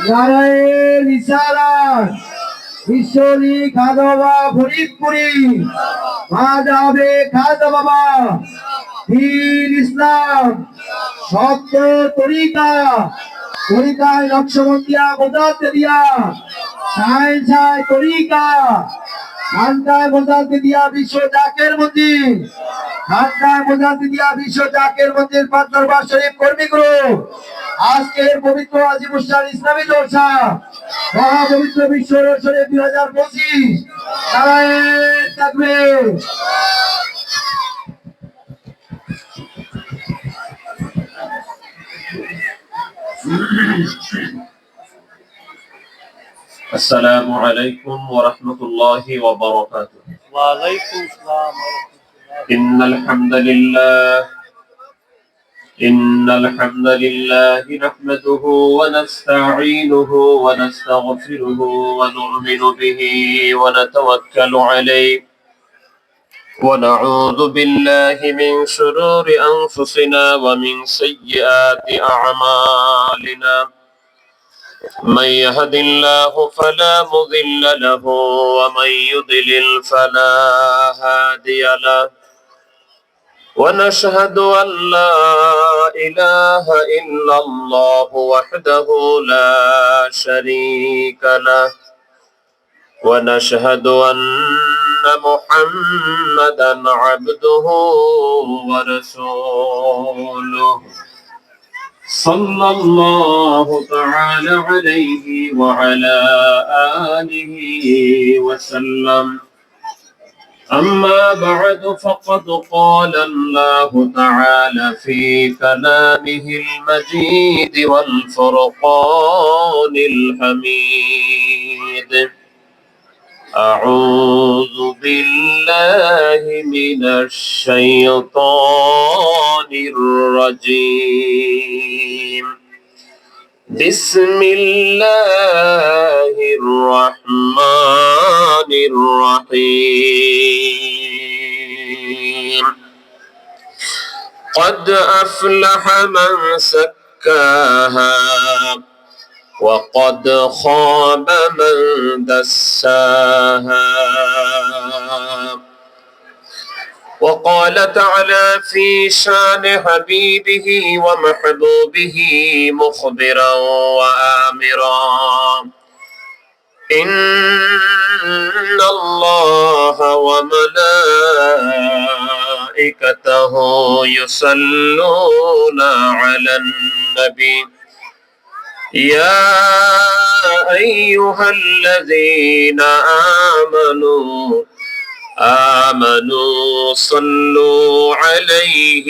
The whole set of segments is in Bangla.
নারায়ণ রিসালাত ঈশ্বরী খাজা বাবা ফরিদপুরি মাযহাবে খাজা বাবা দ্বীন ইসলাম সত্য তরিকায় নকশবন্দিয়া মোজাদ্দেদিয়া সায়েন্সায় তরিকা খানকায় মোজাদ্দেদিয়া বিশ্ব জাকের মন্দির খানকায় মোজাদ্দেদিয়া বিশ্ব জাকের মন্দির পাঁচদরবার শরীফ কর্মী গ্রুপ আজকের পবিত্র আজিমুসান ইসলামী জলসা মহাপবিত্র বিশ্ব শরীফ 2025 নারায়ণ তাকবীর। السلام عليكم ورحمة الله وبركاته. وعليكم السلام ورحمة الله. إن الحمد لله نحمده ونستعينه ونستغفره ونؤمن به ونتوكل عليه ونعوذ بالله من شرور أنفسنا ومن سيئات أعمالنا. من يهد الله فلا مضل له ومن يضلل فلا هادي له ونشهد أن لا إله إلا الله وحده لا شريك له ونشهد أن محمدا عبده ورسوله صلى الله تعالى عليه وعلى آله وسلم. أما بعد فقد قال الله تعالى في كلامه المجيد والفرقان الحميد: أعوذ بالله من الشيطان الرجيم. بسم الله الرحمن الرحيم. قد أفلح من زكاها وقد خاب من دساها. وقال تعالى في شان حبيبه ومحبوبه مخبرا وآمرا: إن الله وملائكته يصلون على النبي يا أيها الذين آمنوا صلوا عليه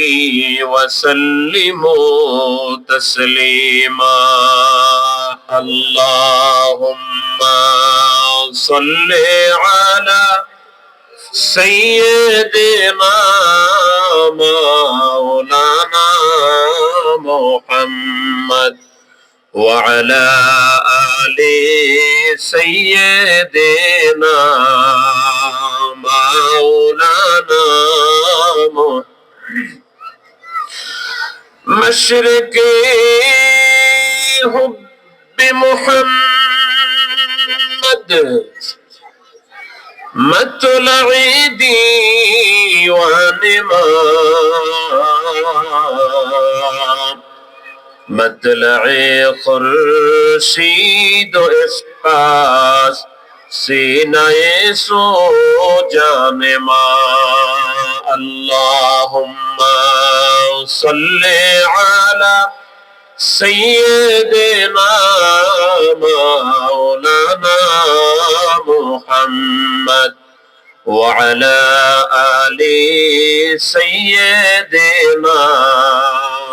وسلموا تسليما. اللهم صل على سيدنا مولانا محمد وعلى آل سيدنا مولانا مشرق حب محمد مطلع ديوان مطلع خورشید و اسپاس سینہ سو جان ما. اللهم صل على سيدنا مولانا محمد وعلى آل سيدنا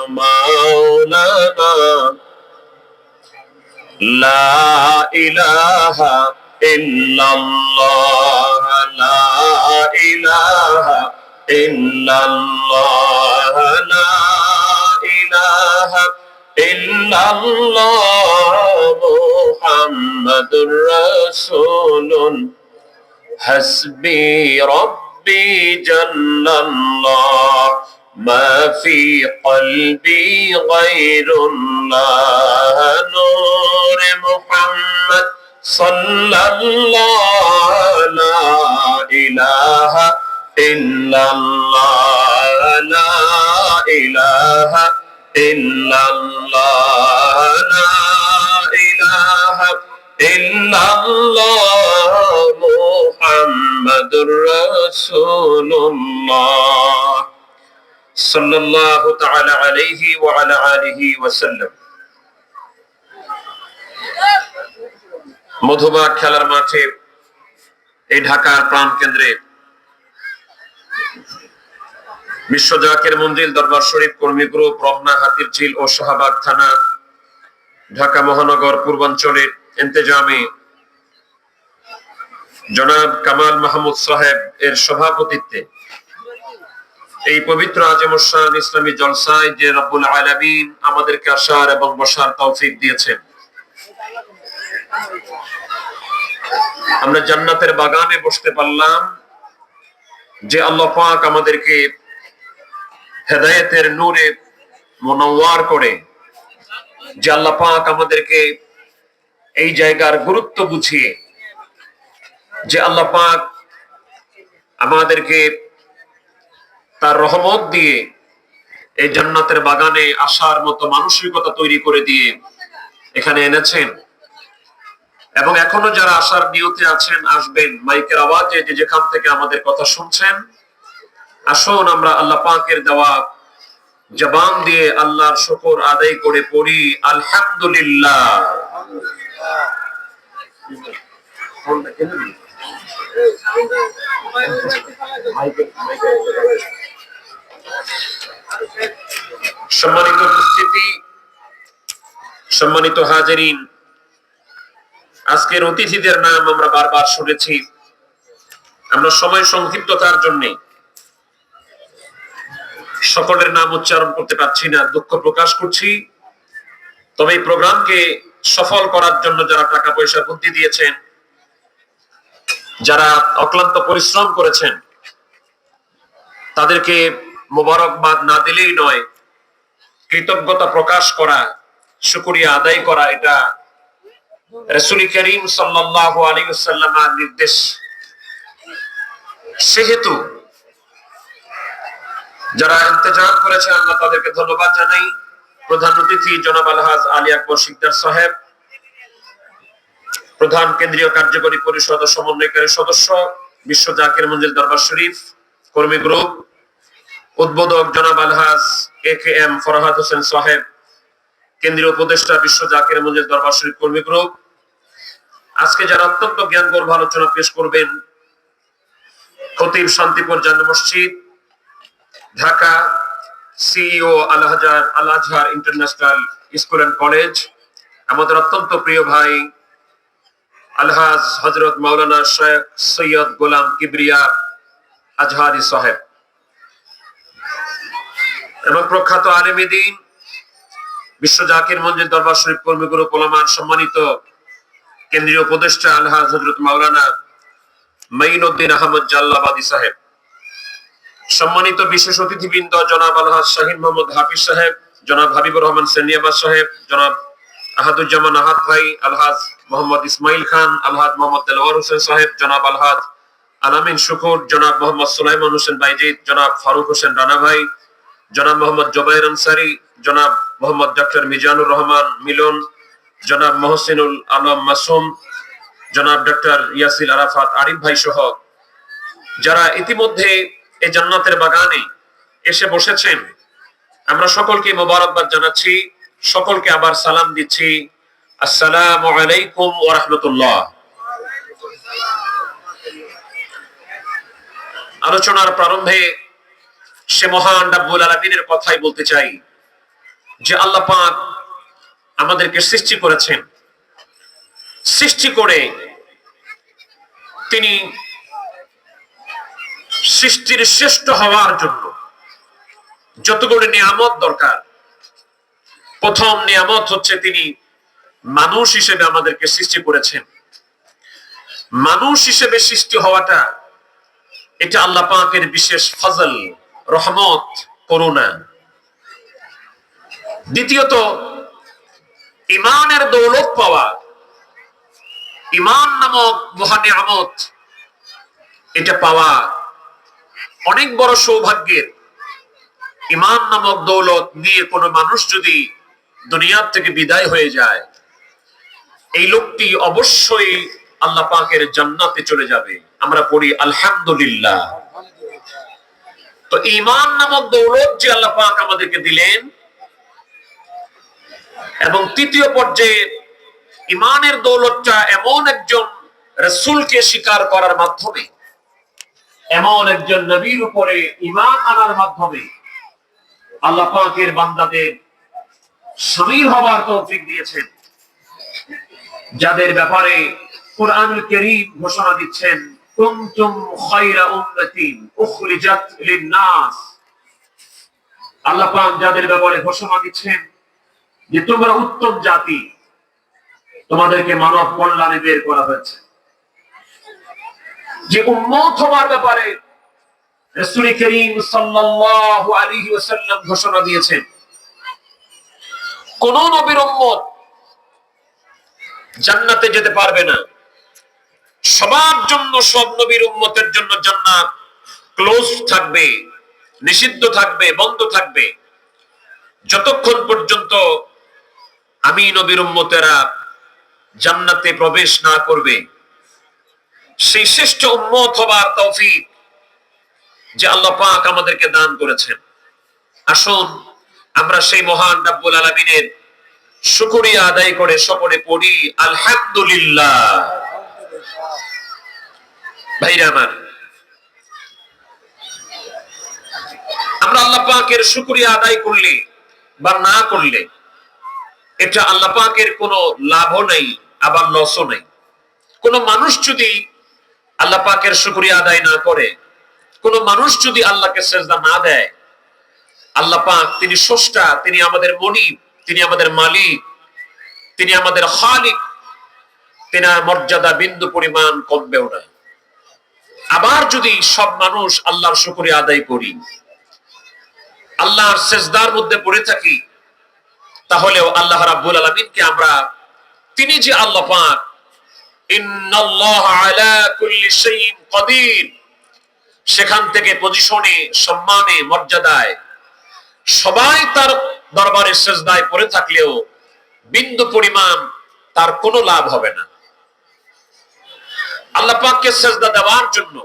مولانا. لا إله إلا الله لا إله إلا الله لا إله إلا الله محمد رسول. حسبي ربي جل الله ما في قلبي غير الله. نور মুহাম্মদ সাল্লাল্লাহু লা ইলাহা ইল্লাল্লাহ লা ইলাহা ইল্লাল্লাহ লা ইলাহা ইল্লাল্লাহ মুহাম্মাদুর রাসূলুল্লাহ সাল্লাল্লাহু তাআলা আলাইহি ওয়া আলা আলিহি ওয়া সাল্লাম। মধুবাগ খেলার মাঠে এই ঢাকার প্রাণ কেন্দ্রে বিশ্ব জাকের মঞ্জিল দরবার শরীফ কর্মী গ্রুপ, রমনা, হাতিরঝিল ও শাহবাগ থানা, ঢাকা মহানগর পূর্বাঞ্চলের ইন্তেজামে জনাব কামাল মাহমুদ সাহেব এর সভাপতিত্বে এই পবিত্র আজিমুশ-শান ইসলামী জলসায় যে রব্বুল আলামিন আমাদেরকে আসার এবং বসার তৌফিক দিয়েছেন, আমরা জান্নাতের বাগানে বসতে পারলাম। যে আল্লাহ পাক আমাদেরকে হেদায়েতের নূরে মুনাওয়ার করে, যে আল্লাহ পাক আমাদেরকে এই জায়গার গুরুত্ব বুঝিয়ে, যে আল্লাহ পাক আমাদেরকে তার রহমত দিয়ে এই জান্নাতের বাগানে আসার মতো মানসিকতা তৈরি করে দিয়ে এখানে এনেছেন, এবং এখনো যারা আসার নিয়তে আছেন, আসবেন, মাইকের আওয়াজে যে যেখান থেকে আমাদের কথা শুনছেন, আসুন আমরা আল্লাহ পাকের দেওয়া জবান দিয়ে আল্লাহর শুকর আদায় করে পড়ি আলহামদুলিল্লাহ। সম্মানিত উপস্থিতি, সম্মানিত হাজিরিন, আজকের অতিথিদের নাম আমরা বারবার শুনেছি। আমরা সময় সংক্ষিপ্ততার জন্য সকলের নাম উচ্চারণ করতে পারছি না, দুঃখ প্রকাশ করছি। তবে এই প্রোগ্রামকে সফল করার জন্য যারা টাকা পয়সা বুদ্ধি দিয়েছেন, যারা অক্লান্ত পরিশ্রম করেছেন, তাদেরকে মোবারকবাদ না দিলেই নয়, কৃতজ্ঞতা প্রকাশ করা, শুকরিয়া আদায় করা, এটা রাসূল করিম সাল্লাল্লাহু আলাইহি ওয়াসাল্লামের নির্দেশ। সেহেতু যারা ইন্তজাম করেছে আমরা তাদেরকে ধন্যবাদ জানাই। প্রধান অতিথি জনাব আলহাজ আলী আকবর শিকদার সাহেব, প্রধান কেন্দ্রীয় কার্যকরী পরিষদ ও সমন্বয়কারী সদস্য, বিশ্ব জাকের মঞ্জিল দরবার শরীফ কর্মী গ্রুপ, উদ্বোধক জনাব আলহাজ AKM ফরহাদ হোসেন সাহেব, কেন্দ্রীয় উপদেষ্টা, বিশ্ব জাকের মঞ্জিল দরবার শরীফ কর্মী গ্রুপ। আজকে যারা অত্যন্ত জ্ঞান গর্ভ আলোচনা পেশ করবেন, খতিব Shantipur Jame Masjid Dhaka, CEO Al Azhar international school and college, আমাদের অত্যন্ত প্রিয় ভাই আলহাজ হযরত মাওলানা শেখ সৈয়দ গোলাম কিবরিয়া আজহারি সাহেব, এবং প্রখ্যাত আলেমে দ্বীন, বিশ্ব জাকির মঞ্জিল দরবার শরীফ কর্মী গ্রুপ ওলামার সম্মানিত কেন্দ্রীয় উপদেষ্টা আলহাজ হযরত মাওলানা মাইনুদ্দিন আহমদ জাল্লাবাদী সাহেব, সম্মানিত বিশেষ অতিথিবৃন্দ জনাব আলহাজ শাহিন মোহাম্মদ হাফিজ সাহেব, জনাব হাবিবুর রহমান সেনিয়াবাদ সাহেব, জনাব আহাদুজ্জামান আহাদ ভাই, আলহাজ মোহাম্মদ ইসমাইল খান, আলহাজ মোহাম্মদ দেলোয়ার হোসেন সাহেব, জনাব আলহাজ আলামিন শুকুর, জনাব মোহাম্মদ সুলাইমান হোসেন বাইজিদ, জনাব ফারুক হোসেন রানা ভাই, জনাব মোহাম্মদ জুবাইর আনসারী, জনাব মোহাম্মদ ডক্টর মিজানুর রহমান মিলন, জনাব মহসিনুল আলম মাসুম, জনাব ডক্টর ইয়াসির আরাফাত আরিফ ভাই সহ যারা ইতিমধ্যে এই জান্নাতের বাগানে এসে বসেছেন, আমরা সকলকে মোবারকবাদ জানাচ্ছি, সকলকে আবার সালাম দিচ্ছি। আসসালামু আলাইকুম ওয়া রাহমাতুল্লাহ। আলোচনার প্রারম্ভে সে মহান রব্বুল আলামিনের কথাই বলতে চাই যে আল্লাহ পাক আমাদেরকে সৃষ্টি করেছেন, সৃষ্টি করে তিনি সৃষ্টির শ্রেষ্ঠ হওয়ার জন্য যতগুলো নিয়ামত দরকার, প্রথম নিয়ামত হচ্ছে তিনি মানুষ হিসেবে আমাদেরকে সৃষ্টি করেছেন। মানুষ হিসেবে সৃষ্টি হওয়াটা এটা আল্লাহ পাকের বিশেষ ফজল, রহমত, করুণা। দ্বিতীয়ত, ঈমানের দৌলত পাওয়া, ঈমান নামক মহা নিয়ামত, এটা পাওয়া অনেক বড় সৌভাগ্যের। ঈমান নামক দৌলত নিয়ে কোনো মানুষ যদি দুনিয়ার থেকে বিদায় হয়ে যায়, এই লোকটি অবশ্যই আল্লাহ পাকের জান্নাতে চলে যাবে। আমরা পড়ি আলহামদুলিল্লাহ। তো ঈমান নামক দৌলত যে আল্লাহ পাক আমাদেরকে দিলেন, এবং তৃতীয় পর্যায়ে ঈমানের দৌলতটা এমন একজন রাসূলকে স্বীকার করার মাধ্যমে, এমন একজন নবীর উপরে ঈমান আনার মাধ্যমে আল্লাহ পাকের বান্দাদের শামিল হওয়ার তৌফিক দিয়েছেন, যাদের ব্যাপারে কুরআনুল কারীম ঘোষণা দিচ্ছেন, কুনতুম খায়রা উম্মাতিন উখরিজাত লিন-নাস। আল্লাহ পাক যাদের ব্যাপারে ঘোষণা দিচ্ছেন যে তোমরা উত্তম জাতি, তোমাদেরকে মানব কল্যাণে বের করা হয়েছে। যে উম্মত হওয়ার ব্যাপারে রাসূল করিম সাল্লাল্লাহু আলাইহি ওয়াসাল্লাম ঘোষণা দিয়েছেন, কোন নবীর উম্মত জান্নাতে যেতে পারবে না। সবার জন্য, সব নবীর উম্মতের জন্য জান্নাত ক্লোজ থাকবে, নিষিদ্ধ থাকবে, বন্ধ থাকবে, যতক্ষণ পর্যন্ত আমি নবীর উম্মতেরা জান্নাতে প্রবেশ না করবে। সেই শ্রেষ্ঠ উম্মত হবার তৌফিক যে আল্লাহ পাক আমাদেরকে দান করেছেন। আসুন আমরা সেই মহান রব্বুল আলামিনের শুকরিয়া আদায় করে সকলে পড়ি আলহামদুলিল্লাহ। ভাইরা আমার, আমরা আল্লাহ পাকের শুকরিয়া আদায় করলে বা না করলে এটা আল্লাহ পাকের কোনো লাভও নেই, আবার লসও নেই। কোন মানুষ যদি আল্লাহ পাকের শুকরিয়া আদায় না করে, কোন মানুষ যদি আল্লাহকে সেজদা না দেয়, আল্লাহ পাক তিনি স্রষ্টা, তিনি আমাদের মনিব, তিনি আমাদের মালিক, তিনি আমাদের খালিক, তেনার মর্যাদা বিন্দু পরিমাণ কমবেও না। আবার যদি সব মানুষ আল্লাহর শুকরিয়া আদায় করি, আল্লাহর সেজদার মধ্যে পড়ে থাকি, তাহলেও আল্লাহ রাব্বুল আলামিনকে আমরা, তিনি যে আল্লাহ পাক, ইন্নাল্লাহা আলা কুল্লি শাইইন কাদির, সেখান থেকে পজিশনে, সম্মানে, মর্যাদায় সবাই তার দরবারে সেজদায় পড়ে থাকলেও বিন্দু পরিমাণ তার কোনো লাভ হবে না। আল্লাহ পাককে সেজদা দেওয়ার জন্য,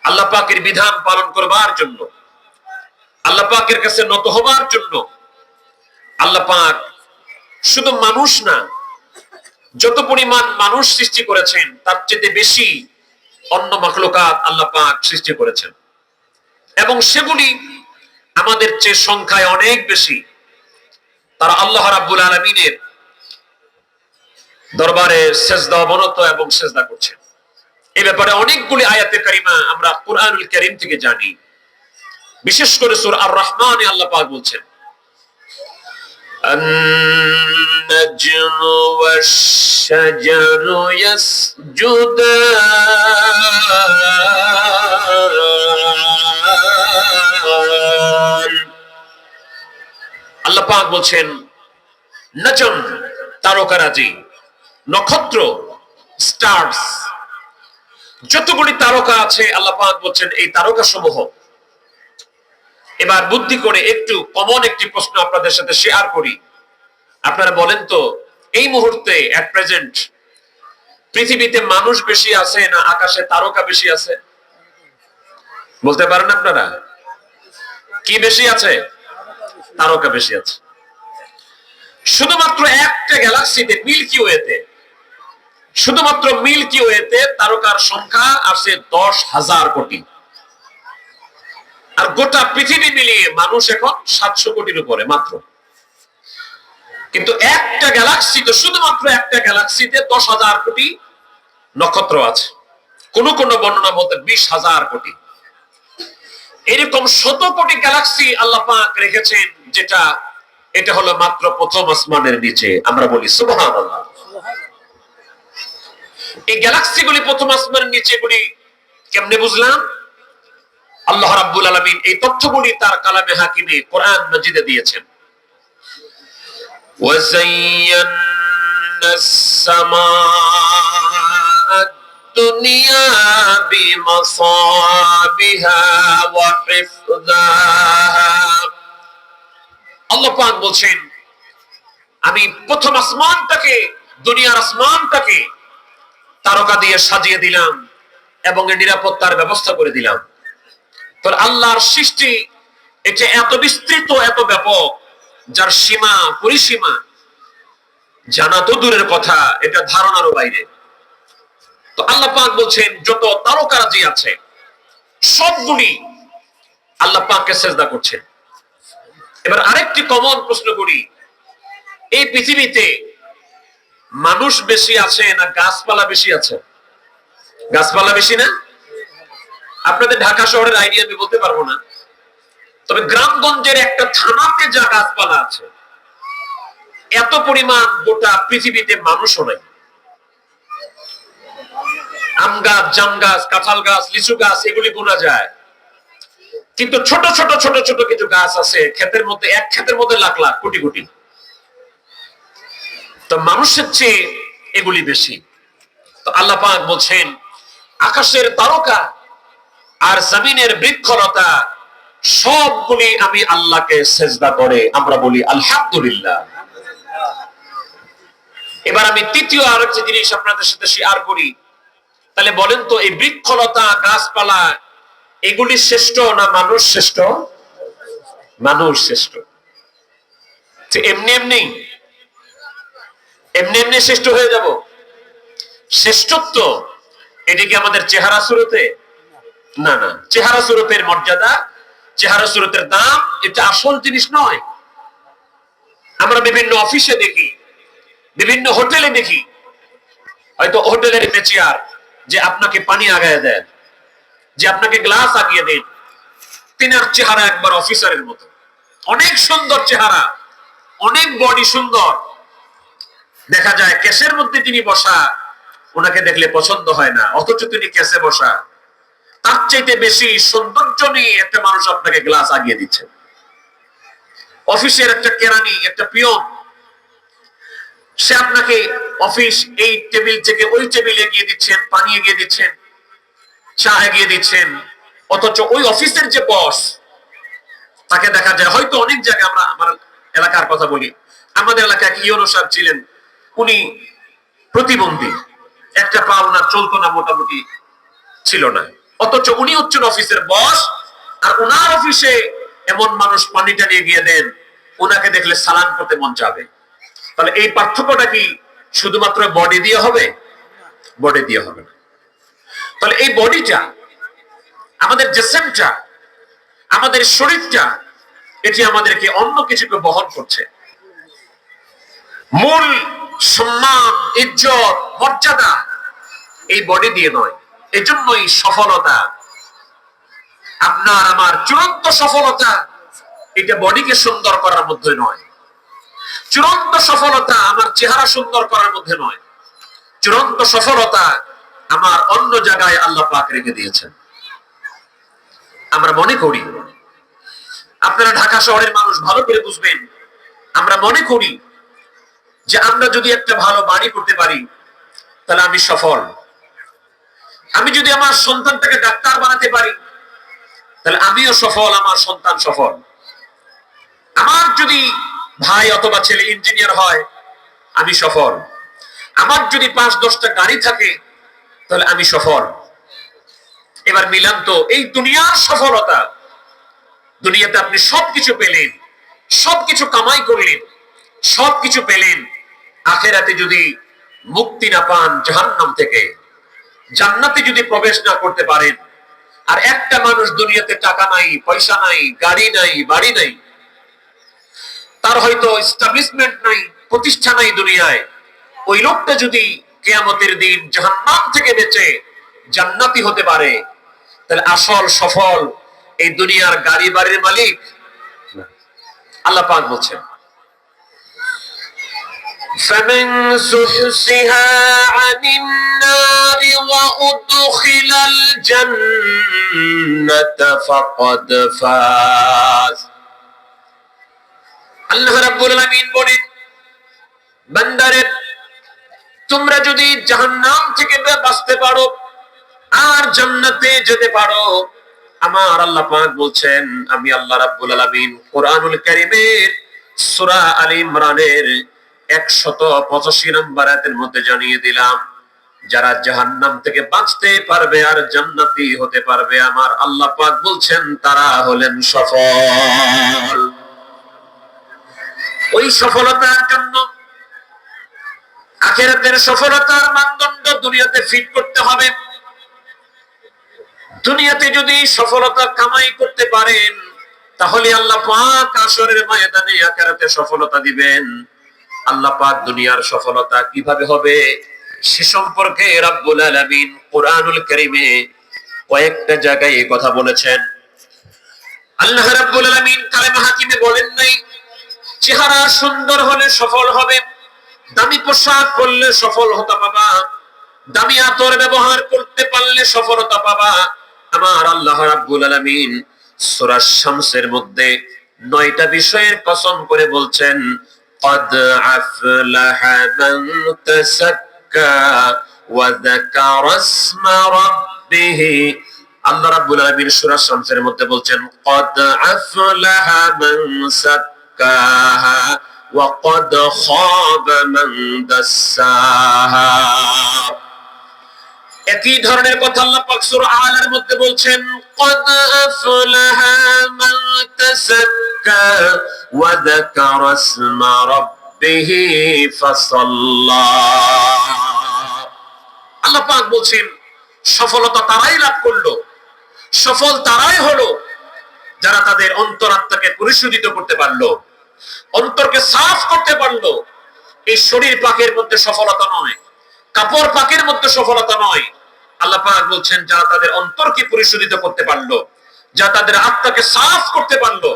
আল্লাহ পাকের বিধান পালন করবার জন্য, আল্লাহ পাকের কাছে নত হবার জন্য আল্লাহ পাক শুধু মানুষ না, যত পরিমাণ মানুষ সৃষ্টি করেছেন তার চেয়ে বেশি অন্য মাখলুকাত আল্লাহ পাক সৃষ্টি করেছেন, এবং সেগুলি আমাদের চেয়ে সংখ্যায় অনেক বেশি। তারা আল্লাহ রাব্বুল আলামিনের দরবারে সেজদা অবনত এবং সেজদা করছেন। এই ব্যাপারে অনেকগুলি আয়াতে কারিমা আমরা কুরআনুল কারীম থেকে জানি। বিশেষ করে সূরা আর রহমানে আল্লাহ পাক বলছেন, আন-নাজমু ওয়াশ-শাজারু ইয়াসজুদান। আল্লাহ পাক বলছেন নাজম, তারকারাজি, নক্ষত্র, স্টারস, যতগুলি তারকা আছে আল্লাহ পাক বলছেন এই তারকা সমূহ। এবার বুদ্ধি করে একটু কমন একটি প্রশ্ন আপনাদের সাথে শেয়ার করি। আপনারা বলেন তো, এই মুহূর্তে এট প্রেজেন্ট পৃথিবীতে মানুষ বেশি আছে না আকাশে তারকা বেশি আছে? বলতে পারেন আপনারা? কি বেশি আছে? তারকা বেশি আছে। শুধুমাত্র একটা গ্যালাক্সিতে, মিল্কি ওয়েতে, শুধুমাত্র মিল্কি ওয়েতে তারকার সংখ্যা আছে 10,000 কোটি। আর গোটা পৃথিবী মিলিয়ে মানুষ এখন 700 কোটির উপরে মাত্র। কিন্তু একটা গ্যালাক্সিতে, শুধুমাত্র একটা গ্যালাক্সিতে 10,000 কোটি নক্ষত্র আছে। কোন কোন বর্ণনা মতে 20,000 কোটি। এরকম 100 কোটি গ্যালাক্সি আল্লাহ পাক রেখেছেন, যেটা এটা হলো মাত্র প্রথম আসমানের নিচে। আমরা বলি সুবহানাল্লাহ। এই গ্যালাক্সিগুলি প্রথম আসমানের নিচে গুলি কেমনে বুঝলাম? আল্লাহ রাব্বুল আলামিন এই তথ্যগুলি তার কালামে হাকিমে কোরআন মাজিদে দিয়েছেন। ওয়াযায়্যানাস সামা الدنيا بمصابها وحفظها আল্লাহ পাক বলছেন আমি প্রথম আসমানটাকে দুনিয়ার আসমানটাকে তারকা দিয়ে সাজিয়ে দিলাম এবং এর নিরাপত্তার ব্যবস্থা করে দিলাম। তো আল্লাহর সৃষ্টি এটা এত বিস্তৃত এত ব্যাপক যার সীমা পরিসীমা জানা তো দূরের কথা, এটা ধারণারও বাইরে। তো আল্লাহ পাক বলছেন যত তারকারাজি আছে সবগুলি আল্লাহ পাককে সেজদা করছে। এবার আরেকটি কমন প্রশ্ন করি, এই পৃথিবীতে মানুষ বেশি আছে না গাছপালা বেশি আছে? গাছপালা বেশি না? আপনাদের ঢাকা শহরের আইডিয়া আমি বলতে পারবো না, তবে গ্রামগঞ্জের একটা থানাতে যা গাছপালা আছে এত পরিমাণ গোটা পৃথিবীতে মানুষও নাই। আম গাছ, জাম গাছ, কাঁঠাল গাছ, লিচু গাছ এগুলি গোনা যায়, কিন্তু ছোট ছোট ছোট ছোট কিছু গাছ আছে ক্ষেতের মধ্যে, এক ক্ষেতের মধ্যে লাখ লাখ কোটি কোটি। তো মানুষের চেয়ে এগুলি বেশি। তো আল্লাহ পাক বলছেন আকাশের তারকা আর জমিনের বৃক্ষলতা সবগুলি আমি আল্লাহকে সেজদা করে। আমরা বলি আলহামদুলিল্লাহ। এবার আমি তৃতীয় আরেকটি জিনিস আপনাদের সাথে শেয়ার করি। তাহলে বলেন তো এই বৃক্ষলতা গাছপালা এগুলি শ্রেষ্ঠ না মানুষ শ্রেষ্ঠ? মানুষ শ্রেষ্ঠ। এমনি এমনি এমনি এমনি শ্রেষ্ঠ হয়ে যাব? শ্রেষ্ঠত্ব এটি কি আমাদের চেহারা সুরতে? না না, চেহারা সুরতের মর্যাদা, চেহারা সুরতের দাম এটা আসল জিনিস নয়। আমরা বিভিন্ন অফিসে দেখি, বিভিন্ন হোটেলে দেখি, হয়তো হোটেলের মেচিয়ার যে আপনাকে পানি আগায় দেন, যে আপনাকে গ্লাস আগিয়ে দেন, তিনার চেহারা একবার অফিসারের মতো, অনেক সুন্দর চেহারা, অনেক বডি সুন্দর, দেখা যায় কেসের মধ্যে তিনি বসা, ওনাকে দেখলে পছন্দ হয় না, অথচ তিনি কেসে বসা। তার চাইতে বেশি সৌন্দর্য নিয়ে একটা মানুষ আপনাকে গ্লাস আগিয়ে দিচ্ছে। অফিসের একটা কেরানি, একটা পিয়ন, সে আপনাকে অফিস এই টেবিল থেকে ওই টেবিলে এগিয়ে দিচ্ছেন, পানি এগিয়ে দিচ্ছেন, চা এগিয়ে দিচ্ছেন, অথচ ওই অফিসের যে বস তাকে দেখা যায় হয়তো অনেক জায়গায়, আমরা আমার এলাকার কথা বলি, আমাদের এলাকায় ইউনো সাহেব ছিলেন, উনি প্রতিবন্ধী, একটা পা ওনার চলতো না, মোটামুটি ছিল না, অথচ উনি হচ্ছেন অফিসের বস, আর ওনার অফিসে এমন মানুষ পানিটা নিয়ে গিয়ে দেন, ওনাকে দেখলে সালাম করতে মন চাবে। তাহলে এই পার্থক্যটা কি শুধুমাত্র বডি দিয়ে হবে? বডি দিয়ে হবে না। তাহলে এই বডিটা, আমাদের জিসমটা, আমাদের শরীরটা, এটি আমাদেরকে অন্য কিছুকে বহন করছে। মূল সম্মান, ইজ্জত, মর্যাদা এই বডি দিয়ে নয়। এজন্যই সফলতা, আপনার আমার চূড়ান্ত সফলতা এটা বডিকে সুন্দর করার মধ্যে নয়। চূড়ান্ত সফলতা আমার চেহারা সুন্দর করার মধ্যে নয়। চূড়ান্ত সফলতা আমার অন্য জায়গায় আল্লাহ পাক রেখে দিয়েছেন। আমরা মনে করি, আপনারা ঢাকা শহরের মানুষ ভালো করে বুঝবেন, আমরা মনে করি যে আমরা যদি একটা ভালো বাড়ি করতে পারি তাহলে আমি সফল। আমি যদি আমার সন্তানটাকে ডাক্তার বানাতে পারি তাহলে আমিও সফল, আমার সন্তান সফল। আমার যদি ভাই অথবা ছেলে ইঞ্জিনিয়ার হয় আমি সফল। আমার যদি 5-10টা গাড়ি থাকে তাহলে আমি সফল। এবার মিলান তো এই দুনিয়ার সফলতা, দুনিয়াতে আপনি সবকিছু পেলেন, সবকিছু কামাই করলেন, সবকিছু পেলেন, আখেরাতে যদি মুক্তি না পান জাহান্নাম থেকে, জান্নাতে যদি প্রবেশ না করতে পারেন, আর একটা মানুষ দুনিয়াতে টাকা নাই, পয়সা নাই, গাড়ি নাই, বাড়ি নাই, তার হয়তো এস্টাবলিশমেন্ট নাই, প্রতিষ্ঠা নাই দুনিয়ায়, ওই লোকটা যদি কিয়ামতের দিন জাহান্নাম থেকে বেঁচে জান্নাতি হতে পারে, তাহলে আসল সফল এই দুনিয়ার গাড়ি বাড়ির মালিক আল্লাহ পাক বলছেন فمن زحزح عن النار وأدخل الجنة فقد فاز। আল্লাহ রাব্বুল আলামিন বলেন, বান্দারে তোমরা যদি জাহান্নাম থেকে বাঁচতে পারো, আর জান্নাতে যেতে পারো। আমার আল্লাহ পাক বলছেন, আমি আল্লাহ রাব্বুল আলামিন কোরআনুল কারীমের সূরা আলে ইমরানের 185 নম্বর আয়াতের মধ্যে জানিয়ে দিলাম, যারা জাহান্নাম থেকে বাঁচতে পারবে আর জান্নাতি হতে পারবে, আমার আল্লাহ পাক বলছেন তারা হলেন সফল। ওই সফলতার জন্য আখিরাতের সফলতার মানদণ্ড দুনিয়াতে ফিট করতে হবে। দুনিয়াতে যদি সফলতা কামাই করতে পারেন, তাহলে আল্লাহ পাক হাশরের ময়দানে আখিরাতে সফলতা দিবেন। আল্লাহ পাক দুনিয়ার সফলতা কিভাবে হবে সে সম্পর্কে রব্বুল আলামিন কোরআনুল কারীমে কয়েকটা জায়গায় এই কথা বলেছেন। আল্লাহ রাব্বুল আলামিন কালামে হাকিমে বলেন নাই চেহারা সুন্দর হলে সফল হবে, দামি পোশাক পরলে সফল হতে পাবা, দামি আতর ব্যবহার করতে পারলে সফলতা পাবা। আমার আল্লাহ রাব্বুল আলামিন সূরা শামসের মধ্যে 9টা বিষয়ের কসম করে বলছেন, قد أفلح من تزكى وذكر اسم ربه। আল্লাহ রাব্বুল আলামিন সূরা শামসের মধ্যে বলছেন, قد أفلح من زكاها وقد خاب من دساها। একই ধরনের কথা আল্লাহ পাক সূরা আলার মধ্যে বলছেন, قد أفلح من تزكى وذكر اسم ربه فصلى। আল্লাহ পাক বলছেন সফলতা তারাই লাভ করলো, সফল তারাই হলো যারা তাদের অন্তরাত্মাকে পরিশোধিত করতে পারলো, অন্তরকে সাফ করতে পারলো। এই শরীর পাকের মধ্যে সফলতা নয়, কাপড় পাকের মধ্যে সফলতা নয়। আল্লাহ পাক বলছেন যারা তাদের অন্তরকে পরিশোধিত করতে পারলো, যারা তাদের আত্মাকে সাফ করতে পারলো।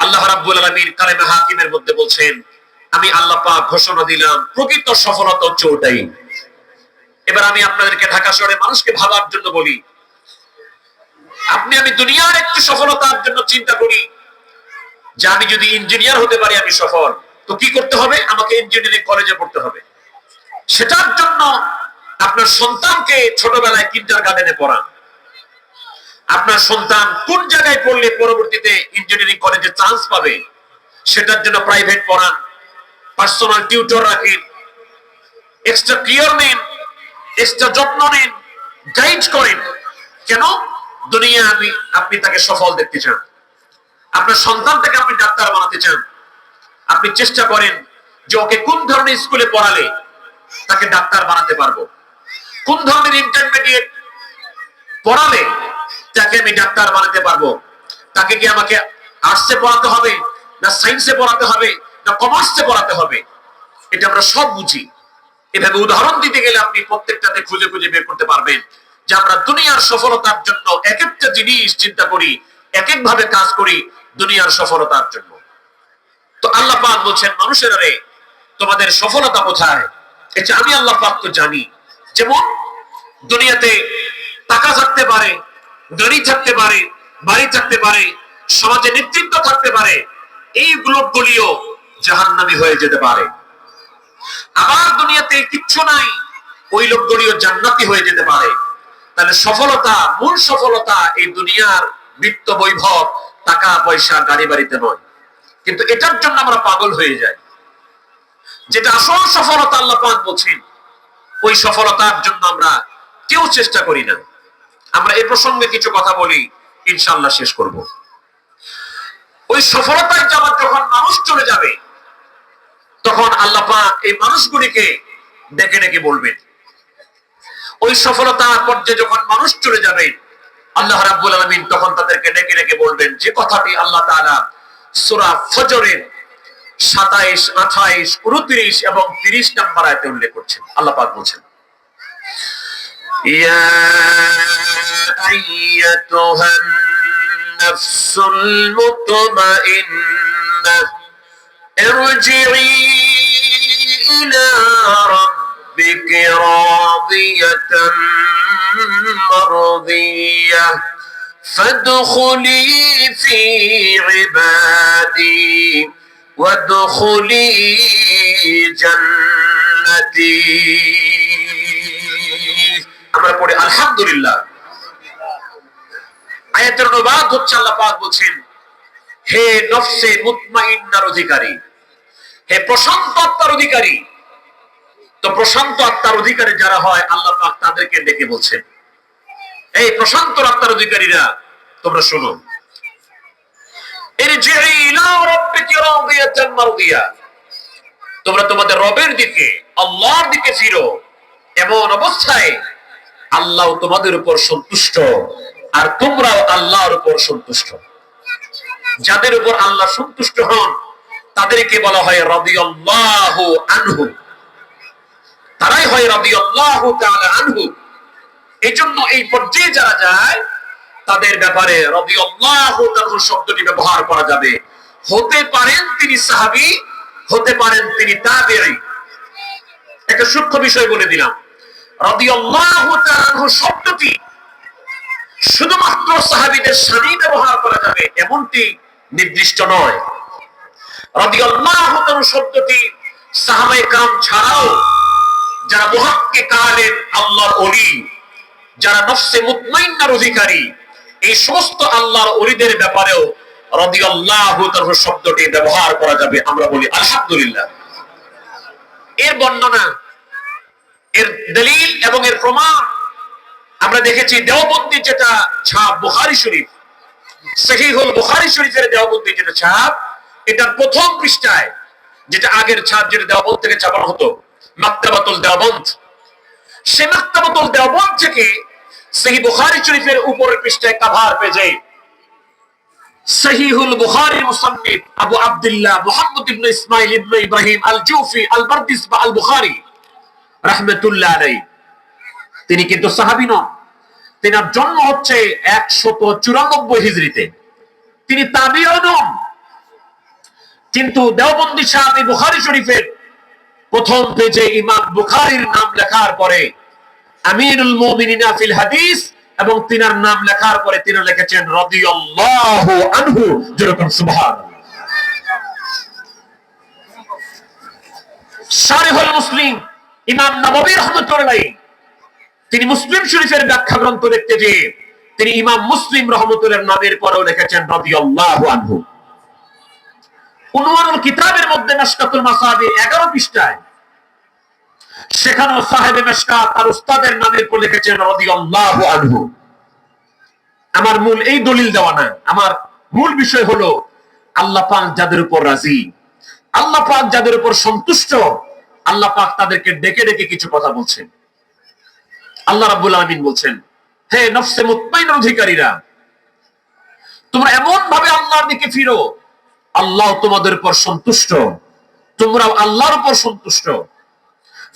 আল্লাহ রাব্বুল আলামিন কালামে হাকিমের মধ্যে বলছেন, আমি আল্লাহ পাক ঘোষণা দিলাম প্রকৃত সফলতা হচ্ছে ওটাই। এবার আমি আপনাদেরকে ঢাকা শহরে মানুষকে ভাবার জন্য বলি, আমি দুনিয়ার একটু সফলতার জন্য চিন্তা করি যে আমি যদি ইঞ্জিনিয়ার হতে পারি আমি সফল। তো কি করতে হবে? আমাকে ইঞ্জিনিয়ারিং কলেজে পড়তে হবে। সেটার জন্য আপনার সন্তানকে ছোটবেলায় কিন্ডারগার্টেনে পড়ান। আপনার সন্তান কোন জায়গায় পড়লে পরবর্তীতে ইঞ্জিনিয়ারিং কলেজে চান্স পাবে সেটার জন্য প্রাইভেট পড়ান, পার্সোনাল টিউটর রাখেন, এক্সট্রা কেয়ার নেন, এক্সট্রা যত্ন নেন, গাইড করেন। কেন? দুনিয়া আপনি তাকে সফল দেখতে চান, আপনার সন্তানটাকে আপনি ডাক্তার বানাতে চান। আপনি চেষ্টা করেন যে ওকে কোন ধরনের স্কুলে পড়ালে তাকে ডাক্তার বানাতে পারবো, কোন ধরনের ইন্টারমিডিয়েট পড়ালে তাকে আমি ডাক্তার বানাতে পারবো। তাকে কি আমাকে আর্টসে পড়াতে হবে, না সায়েন্সে পড়াতে হবে, না কমার্সে পড়াতে হবে? এটা আমরা সব বুঝি। এভাবে উদাহরণ দিতে গেলে আপনি প্রত্যেকটাতে খুঁজে খুঁজে বের করতে পারবেন যে আমরা দুনিয়ার সফলতার জন্য এক একটা জিনিস চিন্তা করি, এক এক ভাবে কাজ করি দুনিয়ার সফলতার জন্য। তো আল্লাহ পাক বলছেন মানুষেরা রে, তোমাদের সফলতা কোথায়? এটা আমি আল্লাহ পাক তো জানি। যেমন দুনিয়াতে টাকা থাকতে পারে, গাড়ি থাকতে পারে, বাড়ি থাকতে পারে, সমাজে নেতৃত্ব থাকতে পারে, এই লোকগুলিও জাহান্নামী হয়ে যেতে পারে। আবার দুনিয়াতে কিচ্ছু নাই, ওই লোকগুলিও জান্নাতি হয়ে যেতে পারে। তাহলে সফলতা, মূল সফলতা এই দুনিয়ার বিত্ত বৈভব, টাকা পয়সা, গাড়ি বাড়িতে নয়। কিন্তু এটার জন্য আমরা পাগল হয়ে যাই। যেটা আসল সফলতা আল্লাহ পাক বলছেন, ওই সফলতার জন্য আমরা কেউ চেষ্টা করি না। আমরা এই প্রসঙ্গে কিছু কথা বলি, ইনশাআল্লাহ শেষ করব। ওই সফলতায় যাওয়ার যখন মানুষ চলে যাবে, তখন আল্লাহ পাক এই মানুষগুলিকে ডেকে ডেকে বলবেন। ওই সফলতার পর্যায়ে যখন মানুষ চলে যাবে, আল্লাহ রাব্বুল আলামিন তখন তাদেরকে ডেকে ডেকে বলবেন যে কথাটি আল্লাহ তাআলা সূরা ফজরের 27, 28, 29 এবং 30 নম্বর আয়াতে উল্লেখ করছেন। আল্লাহ পাক বলছেন, ইয়া আইয়াতুহান নাফসুল মুতমাইন্নাহ ইরজিই ইলা রাব্বিকি রাদিয়াতান মারদিয়াহ فادخلي في عبادي وادخلي جنتي। আমরা পড়ি আলহামদুলিল্লাহ। আলহামদুলিল্লাহ। আয়াতের অনুবাদ হচ্ছে আল্লাহ পাক বলছেন, হে নফসে মুতমাইন্নার অধিকারী, হে প্রশান্ত আত্মার অধিকারী। তো প্রশান্ত আত্মার অধিকারী যারা হয় আল্লাহ পাক তাদেরকে ডেকে বলছেন, এই প্রশান্ত আত্মার অধিকারীরা তোমরা শোনো, ইরজিই ইলা রাব্বিকি রাদিয়াতান মারদিয়া, তোমরা তোমাদের রবের দিকে, আল্লাহর দিকে ফিরো এমন অবস্থায় আল্লাহ তোমাদের উপর সন্তুষ্ট আর তোমরাও আল্লাহর উপর সন্তুষ্ট। যাদের উপর আল্লাহ সন্তুষ্ট হন তাদেরকে বলা হয় রাদিয়াল্লাহু আনহু, তারাই হয় রাদিয়াল্লাহু তাআলা আনহু। এজন্য এই পর্যায়ে যারা যায় তাদের ব্যাপারে রাদিয়াল্লাহু তাআলা শব্দটি ব্যবহার করা যাবে। হতে পারেন তিনি সাহাবী, হতে পারেন তিনি তাবেঈ। একটা সূক্ষ্ম বিষয় বলে দিলাম, রাদিয়াল্লাহু তাআলা শব্দটি শুধুমাত্র সাহাবীদের শানে ব্যবহার করা যাবে এমনটি নির্দিষ্ট নয়। রাদিয়াল্লাহু তাআলা শব্দটি সাহাবায়ে কেরাম ছাড়াও যারা মুহাক্কিক আলেম, আল্লাহর ওলি, যারা নফসে মুতমাইন্নার অধিকারী, এই সমস্ত আল্লাহর ওলিদের ব্যাপারেও রাদিয়াল্লাহু তাআলা শব্দটি ব্যবহার করা যাবে। আমরা বলি আলহামদুলিল্লাহ। এর বর্ণনা, এর দলিল এবং এর প্রমাণ আমরা দেখেছি দেওবন্দি যেটা ছাপ বুখারী শরীফ, সহিহুল বুখারী শরীফের দেওবন্দি যেটা ছাপ, এটার প্রথম পৃষ্ঠায় যেটা আগের ছাপ, যেটা দেওবন্দ থেকে ছাপানো হতো, মাকতাবাতুল দেওবন্দ, সেই মাকতাবাতুল দেওবন্দ থেকে সহিহ বুখারী শরীফের উপরের পৃষ্ঠায় কভার পেজে সহিহুল বুখারীর মুসান্নিফ আবু আব্দুল্লাহ মুহাম্মদ ইবনে ইসমাঈল ইবনে ইব্রাহিম আল জুফি আল বারদিস বা আল বুখারী রাহমাতুল্লাহ আলাইহি, তিনি কিন্তু সাহাবী নন। তিনার জন্ম হচ্ছে 194 হিজরিতে, তিনি তাবিঈও নন। কিন্তু দেওবন্দি সাহেব এই বুখারী শরীফের প্রথম পেজে ইমাম বুখারীর নাম লেখার পরে আমিরুল মুমিনিনা ফিল হাদিস এবং তিনার নাম লেখার পরে তিনি লিখেছেন রাদিয়াল্লাহু আনহু। যেরকম সুবহানাল্লাহ। শারিহুল মুসলিম ইমাম নববী রাহমাতুল্লাহ, তিনি মুসলিম শরীফের ব্যাখ্যা গ্রন্থ দেখতে যে তিনি ইমাম মুসলিম রাহমাতুল্লাহর নামের পরেও লিখেছেন রাদিয়াল্লাহু আনহু। উনওয়ানুল কিতাবের মধ্যে মিশকাতুল মাসাবি 11 পৃষ্ঠায়, সেখানেও সাহেবে মিশকাত আর উস্তাদের নামের পর লিখেছেন রাদিয়াল্লাহু আনহু। আমার মূল এই দলিল দেওয়া না, আমার মূল বিষয় হলো আল্লাহ পাক যাদের উপর রাজি, আল্লাহ পাক যাদের উপর সন্তুষ্ট, আল্লাহ পাক তাদেরকে ডেকে ডেকে কিছু কথা বলছেন। আল্লাহ রাব্বুল আলামিন বলছেন, হে নফসে মুতমাইন্নার অধিকারীরা, তোমরা এমন ভাবে আল্লাহর দিকে ফিরো, আল্লাহ তোমাদের উপর সন্তুষ্ট, তোমরাও আল্লাহর উপর সন্তুষ্ট।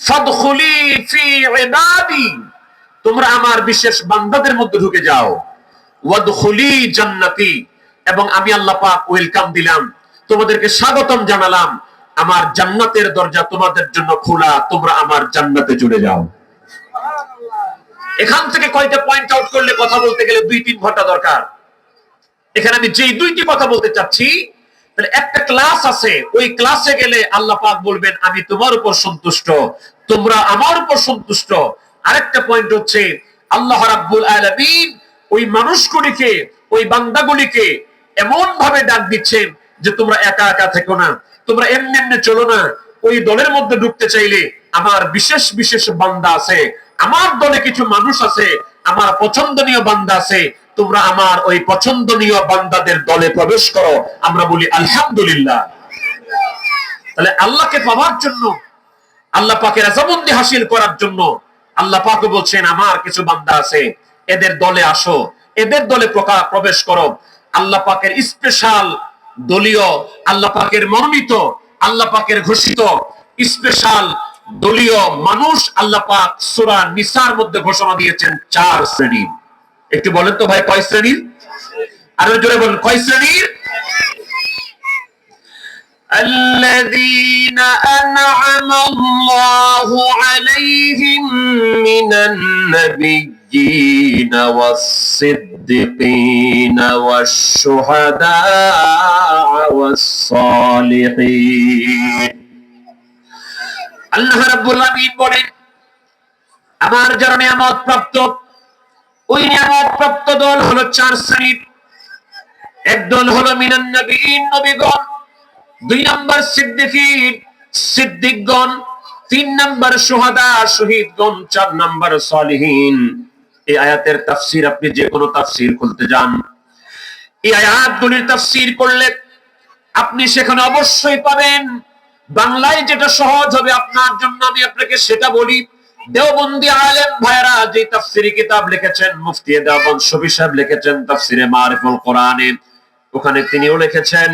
ফাদখুলি ফি ইবাদি, তোমরা আমার বিশেষ বান্দাদের মধ্যে ঢুকে যাও। ওয়াদখুলি জান্নাতি, এবং আমি আল্লাহ পাক ওয়েলকাম দিলাম, তোমাদেরকে স্বাগতম জানালাম, আমার জান্নাতের দরজা তোমাদের জন্য খোলা, তোমরা আমার জান্নাতে চলে যাও। এখান থেকে কয়টা পয়েন্ট আউট করলে কথা বলতে গেলে 2-3 ঘন্টা দরকার। এখানে আমি যে দুইটি কথা বলতে চাচ্ছি, তাহলে একটা ক্লাস আছে, ওই ক্লাসে গেলে আল্লাহ পাক বলবেন আমি তোমার উপর সন্তুষ্ট, তোমরা আমার উপর সন্তুষ্ট। আরেকটা পয়েন্ট হচ্ছে আল্লাহ রাব্বুল আলামিন ওই মানুষগুলিকে, ওই বান্দাগুলিকে এমন ভাবে ডাক দিচ্ছেন যে তোমরা একা একা থেকো না, তোমরা এমনি এমনি চলো না। ওই দলের মধ্যে ঢুকতে চাইলে আমার বিশেষ বিশেষ বান্দা আছে, আমার দলে কিছু মানুষ আছে, আমার পছন্দনীয় বান্দা আছে, তোমরা আমার ওই পছন্দনীয় বান্দাদের দলে প্রবেশ করো। আমরা বলি আলহামদুলিল্লাহ। তাহলে আল্লাহকে পাওয়ার জন্য, আল্লাহ পাকের রাজামন্দি হাসিল করার জন্য আল্লাহ পাক বলছেন আমার কিছু বান্দা আছে, এদের দলে আসো, এদের দলে প্রবেশ করো। আল্লাহ পাকের স্পেশাল দলীয়, আল্লাহ পাকের মনোনীত, আল্লাহ পাকের ঘোষিত স্পেশাল দলীয় মানুষ আল্লাহ পাক সূরা নিসার মধ্যে ঘোষণা দিয়েছেন 4 শ্রেণীর। একটু বলেন তো ভাই কয় শ্রেণীর? আরো জোরে বলেন কয় শ্রেণীর? الذين أنعم الله عليهم من النبيين والصديقين والشهداء والصالحين। আল্লাহ রাব্বুল আলামিন বলেন আমার যারা নিয়ামত প্রাপ্ত, ওই নিয়ামত প্রাপ্ত দল হলো 4 শ্রেণীর। একদল হলো মিনান নবীন, নবীগণ। 2 নাম্বার সিদ্দিকীন, সিদ্দিকগণ। 3 নাম্বার শুহাদা, শহীদগণ। 4 নাম্বার সালিহিন। এই আয়াতের তাফসীর আপনি যে কোনো তাফসীর খুলতে যান, এই আয়াতগুলির তাফসীর করলে আপনি সেখানে অবশ্যই পাবেন বাংলায় যেটা সহজ হবে আপনার জন্য, আমি আপনাকে সেটা বলি। দেওবন্দি আলেম ভাইরা যে তাফসীরি কিতাব লিখেছেন, মুফতি দেওবন্দ শফি সাহেব লিখেছেন তাফসীরে মারিফুল কোরআনে, ওখানে তিনিও লিখেছেন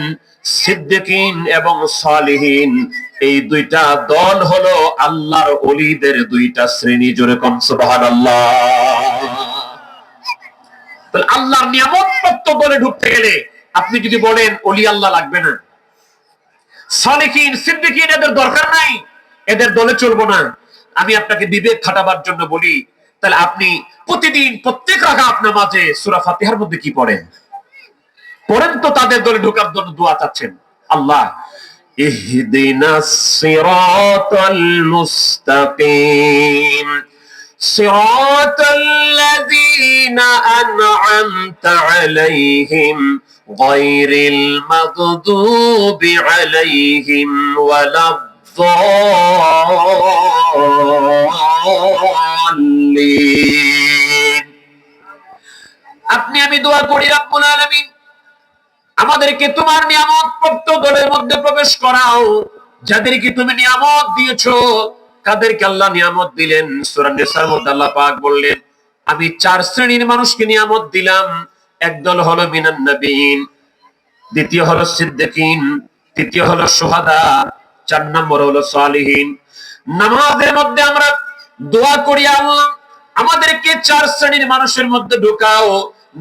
সিদ্দিকিন এবং সালিহিন এই দুইটা দল হলো আল্লাহর ওলিদের দুইটা শ্রেণী। জোরে কোন সুবহানাল্লাহ। তাহলে আল্লাহর নিয়ামত প্রাপ্ত দলে ঢুকতে গেলে আপনি যদি বলেন ওলি আল্লাহ লাগবে না, সালিহিন সিদ্দিকিন এদের দরকার নাই, এদের দলে চলবো না, আমি আপনাকে বিবেক খাটাবার জন্য বলি, তাহলে আপনি প্রতিদিন প্রত্যেক রাকাত নামাজে সূরা ফাতিহার মধ্যে কি পড়েন? পড়েন তো তাদের দলে ঢোকার জন্য দোয়া চাচ্ছেন, আল্লাহ ইহদিনাস সিরাতাল মুস্তাকিম সিরাতাল্লাযীনা আন'আমতা আলাইহিম গায়রিল মাগদুবি আলাইহিম ওয়ালাদ-দাল্লিন। আপনি আমি দোয়া করি রব্বুল আলামিন আমাদেরকে তোমার নিয়ামত প্রাপ্ত দলের মধ্যে প্রবেশ করাও, যাদেরকে তুমি নিয়ামত দিয়েছো। কাদেরকে আল্লাহ নিয়ামত দিলেন? সূরা নিসার মধ্যে আল্লাহ পাক বললেন, আমি 4 শ্রেণীর মানুষকে নিয়ামত দিলাম। একদল হলো মিনান নবীন, দ্বিতীয় হলো সিদ্দিকিন, তৃতীয় হলো শুহাদা, 4 নম্বর হলো সালিহিন। নামাজের মধ্যে আমরা দোয়া করি, আল্লাহ আমাদেরকে 4 শ্রেণীর মানুষের মধ্যে ঢোকাও।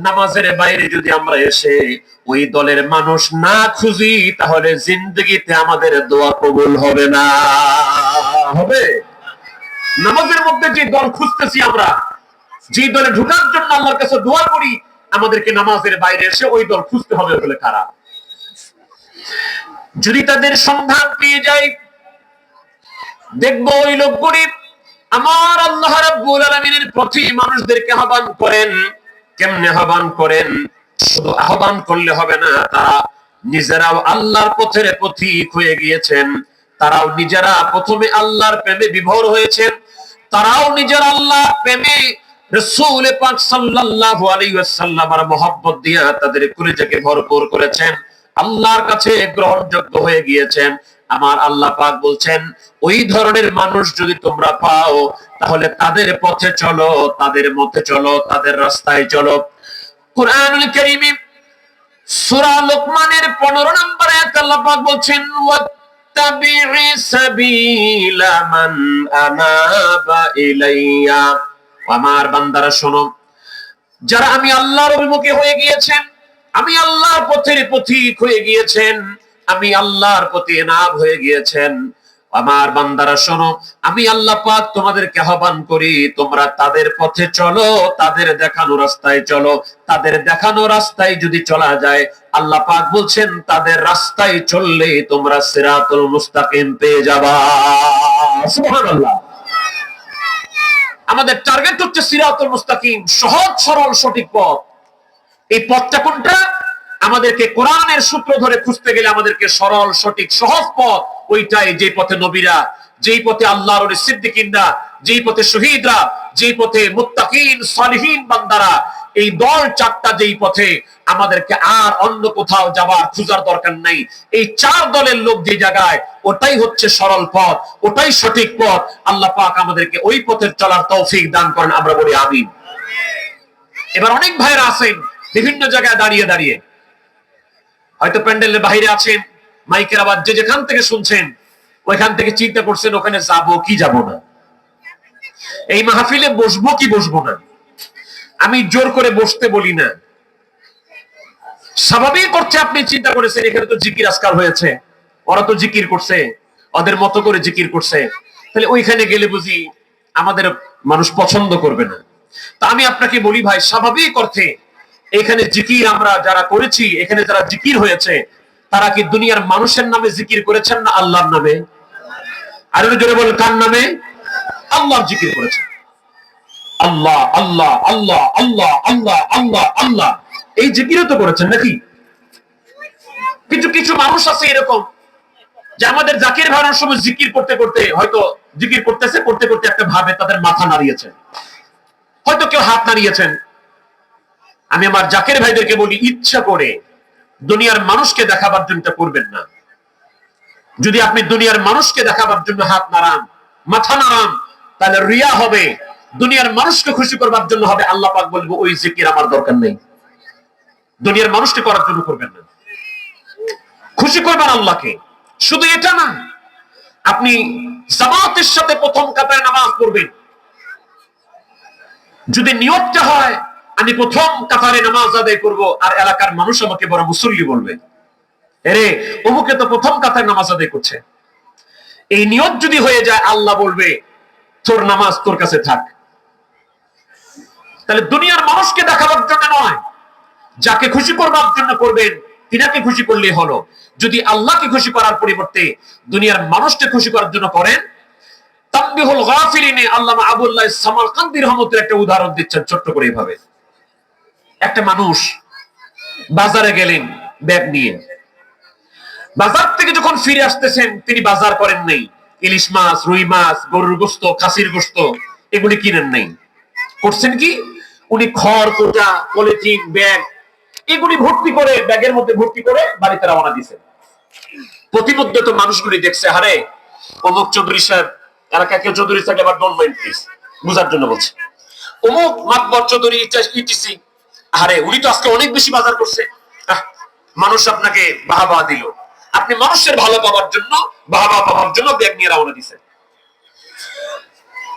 নামাজের বাইরে যদি আমরা এসে ওই দলের মানুষ না খুঁজি, তাহলে জিন্দগিতে আমাদের দোয়া কবুল হবে না। হবে? নামাজের মধ্যে যে দল খুঁজতেছি আমরা, যে দলে ঢোকার জন্য আল্লাহর কাছে দোয়া করি, আমাদেরকে নামাজের বাইরে এসে ওই দল খুঁজতে হবে। বলে কারা? যদি তাদের সন্ধান পেয়ে যাই, দেখবো ওই লোকগুলি আমার আল্লাহ রাব্বুল আলামিনের প্রতি মানুষদেরকে আহ্বান করেন। কেমনে আহ্বান করেন? শুধু আহ্বান করলে হবে না, তারা নিজেরাও আল্লাহর পথের পথিক হয়ে গিয়েছেন। তারাও নিজেরা প্রথমে আল্লাহর প্রেমে বিভোর হয়েছেন, তারাও নিজেরা আল্লাহর প্রেমে রাসূল পাক সাল্লাল্লাহু আলাইহি ওয়াসাল্লামের মহব্বত দিয়ে তাদের কলিজাকে ভরপুর করেছেন, আল্লাহর কাছে গ্রহণযোগ্য হয়ে গিয়েছেন। আমার আল্লাহ পাক বলছেন, ওই ধরনের মানুষ যদি তোমরা পাও, তাহলে তাদের পথে চলো, তাদের মতে চলো, তাদের রাস্তায় চলো। কুরআনুল কারীমে সূরা লোকমানের 15 নম্বর আয়াতে আল্লাহ পাক বলছেন, ওয়াত্তাবি'i সাবিলা মান আনাবা ইলাইয়া। আমার বান্দারা শোনো, যারা আমি আল্লাহর অভিমুখী হয়ে গিয়েছেন, আমি আল্লাহর পথের পথিক হয়ে গিয়েছেন, আমি আল্লাহর প্রতি এনাব হয়ে গিয়েছেন, আমার বান্দারা শোনো, আমি আল্লাহ পাক তোমাদেরকে আহ্বান করি, তোমরা তাদের পথে চলো, তাদের দেখানো রাস্তায় চলো। তাদের দেখানো রাস্তায় যদি চলা যায়, আল্লাহ পাক বলছেন তাদের রাস্তায় চললে তোমরা সিরাতুল মুস্তাকিম পেয়ে যাবা। সুবহানাল্লাহ। আমাদের টার্গেট হচ্ছে সিরাতুল মুস্তাকিম, সহজ সরল সঠিক পথ। এই পথটা কোনটা? আমাদেরকে কোরআনের সূত্র ধরে খুঁজতে গেলে আমাদেরকে সরল সঠিক সহজ পথ ওইটাই, যে পথে নবীরা, যেই পথে আল্লাহর ওলি সিদ্দিকিনরা, যেই পথে শহীদরা, যেই পথে মুত্তাকিন সালিহিন বান্দারা, এই দল 4টা যেই পথে, আমাদেরকে আর অন্য কোথাও যাবার খোঁজার দরকার নাই। এই 4 দলের লোক যে জায়গায়, ওটাই হচ্ছে সরল পথ, ওটাই সঠিক পথ। আল্লাহ পাক আমাদেরকে ওই পথের চলার তৌফিক দান করেন, আমরা বলি আমিন। এবার অনেক ভাইরা আছেন বিভিন্ন জায়গায় দাঁড়িয়ে দাঁড়িয়ে, হয়তো প্যান্ডেলের বাইরে আছেন, মাইকের আওয়াজ যে যেখান থেকে শুনছেন, ওইখান থেকে চিন্তা করছেন ওখানে যাব কি যাব না, এই মাহফিলে বসবো কি বসবো না। আমি জোর করে বসতে বলি না, স্বাভাবিক করছে। আপনি চিন্তা করেছেন এখানে তো জিকির আজকাল হয়েছে, ওরা তো জিকির করছে, ওদের মতো করে জিকির করছে, তাহলে ওইখানে গেলে বুঝি আমাদের মানুষ পছন্দ করবে না। তা আমি আপনাকে বলি ভাই, স্বাভাবিক অর্থে এখানে জিকির আমরা যারা করেছি, এখানে যারা জিকির হয়েছে, তারা কি দুনিয়ার মানুষের নামে জিকির করেছেন না আল্লাহর নামে? আর জোরে বল, কার নামে? আল্লাহর জিকির করেছেন। আল্লাহ আল্লাহ আল্লাহ আল্লাহ আল্লাহ আল্লাহ আল্লাহ, এই জিকিরও তো করেছেন নাকি? কিছু কিছু মানুষ আছে এরকম যে আমাদের জাকির ভাইয়ের সময় জিকির করতে করতে হয়তো জিকির করতেছে, করতে করতে একটা ভাবে তাদের মাথা নাড়িয়েছেন, হয়তো কেউ হাত নাড়িয়েছেন। আমি আমার জাকির ভাইদেরকে বলি, ইচ্ছা করে দুনিয়ার মানুষকে দেখাবার জন্য এটা করবেন না। যদি আপনি দুনিয়ার মানুষকে দেখাবার জন্য হাত নাড়ান, মাথা নাড়ান, তাহলে রিয়া হবে, দুনিয়ার মানুষকে খুশি করবার জন্য হবে। আল্লাহ পাক বলবো ওই জিকির আমার দরকার নেই। দুনিয়ার মানুষকে করার জন্য করবেন না, খুশি করবেন আল্লাহকে। শুধু এটা না, আপনি জামাতের সাথে প্রথম কাতারে নামাজ পড়বেন, যদি নিয়তটা হয় আমি প্রথম কাতারে নামাজ আদায় করব, আর এলাকার মানুষ আমাকে বড় মুসল্লি বলবে, এরে অমুকে তো প্রথম কাতারে নামাজ আদায় করছে, এই নিয়ত যদি হয়ে যায় আল্লাহ বলবে তোর নামাজ তোর কাছে থাক। তাহলে দুনিয়ার মানুষকে দেখাবার জন্য নয়, যাকে খুশি করবার জন্য করবেন তিনাকে খুশি করলেই হলো। যদি আল্লাহকে খুশি করার পরিবর্তে দুনিয়ার মানুষকে খুশি করার জন্য করেন, তানবিহুল গাফিলিনে আল্লামা আবুল্লাহ সামারকান্দি রহমতের একটা উদাহরণ দিচ্ছেন ছোট্ট করে এইভাবে। একটা মানুষ বাজারে গেলেন ব্যাগ নিয়ে, বাজার থেকে যখন ফিরে আসতেছেন তিনি বাজার করেন নাই, ইলিশ মাছ, রুই মাছ, গরুর গোশত, খাসির গোশত এগুলি কিনেন নাই। করছেন কি, উনি খড়, কোটা, পলিথিন, ব্যাগ এগুলি ভর্তি করে ব্যাগের মধ্যে ভর্তি করে বাড়িতে রওনা দিয়েছেন। প্রতিমধ্যে তো মানুষগুলি দেখছে, হারে অমুক চৌধুরী সাহেব, এলাকা কেউ চৌধুরী সাহেব, আবার ডোন্ট মাইন্ড প্লিজ, বুঝার জন্য বলছে, অমুক মাতবর চৌধুরী ইটিসি, আরে উনি তো আজকে অনেক বেশি বাজার করছে। মানুষ আপনাকে বাহবা দিল, আপনি মানুষের ভালো পাওয়ার জন্য, বাহবা পাওয়ার জন্য ব্যাগ নিয়ে রওনা দিয়েছেন।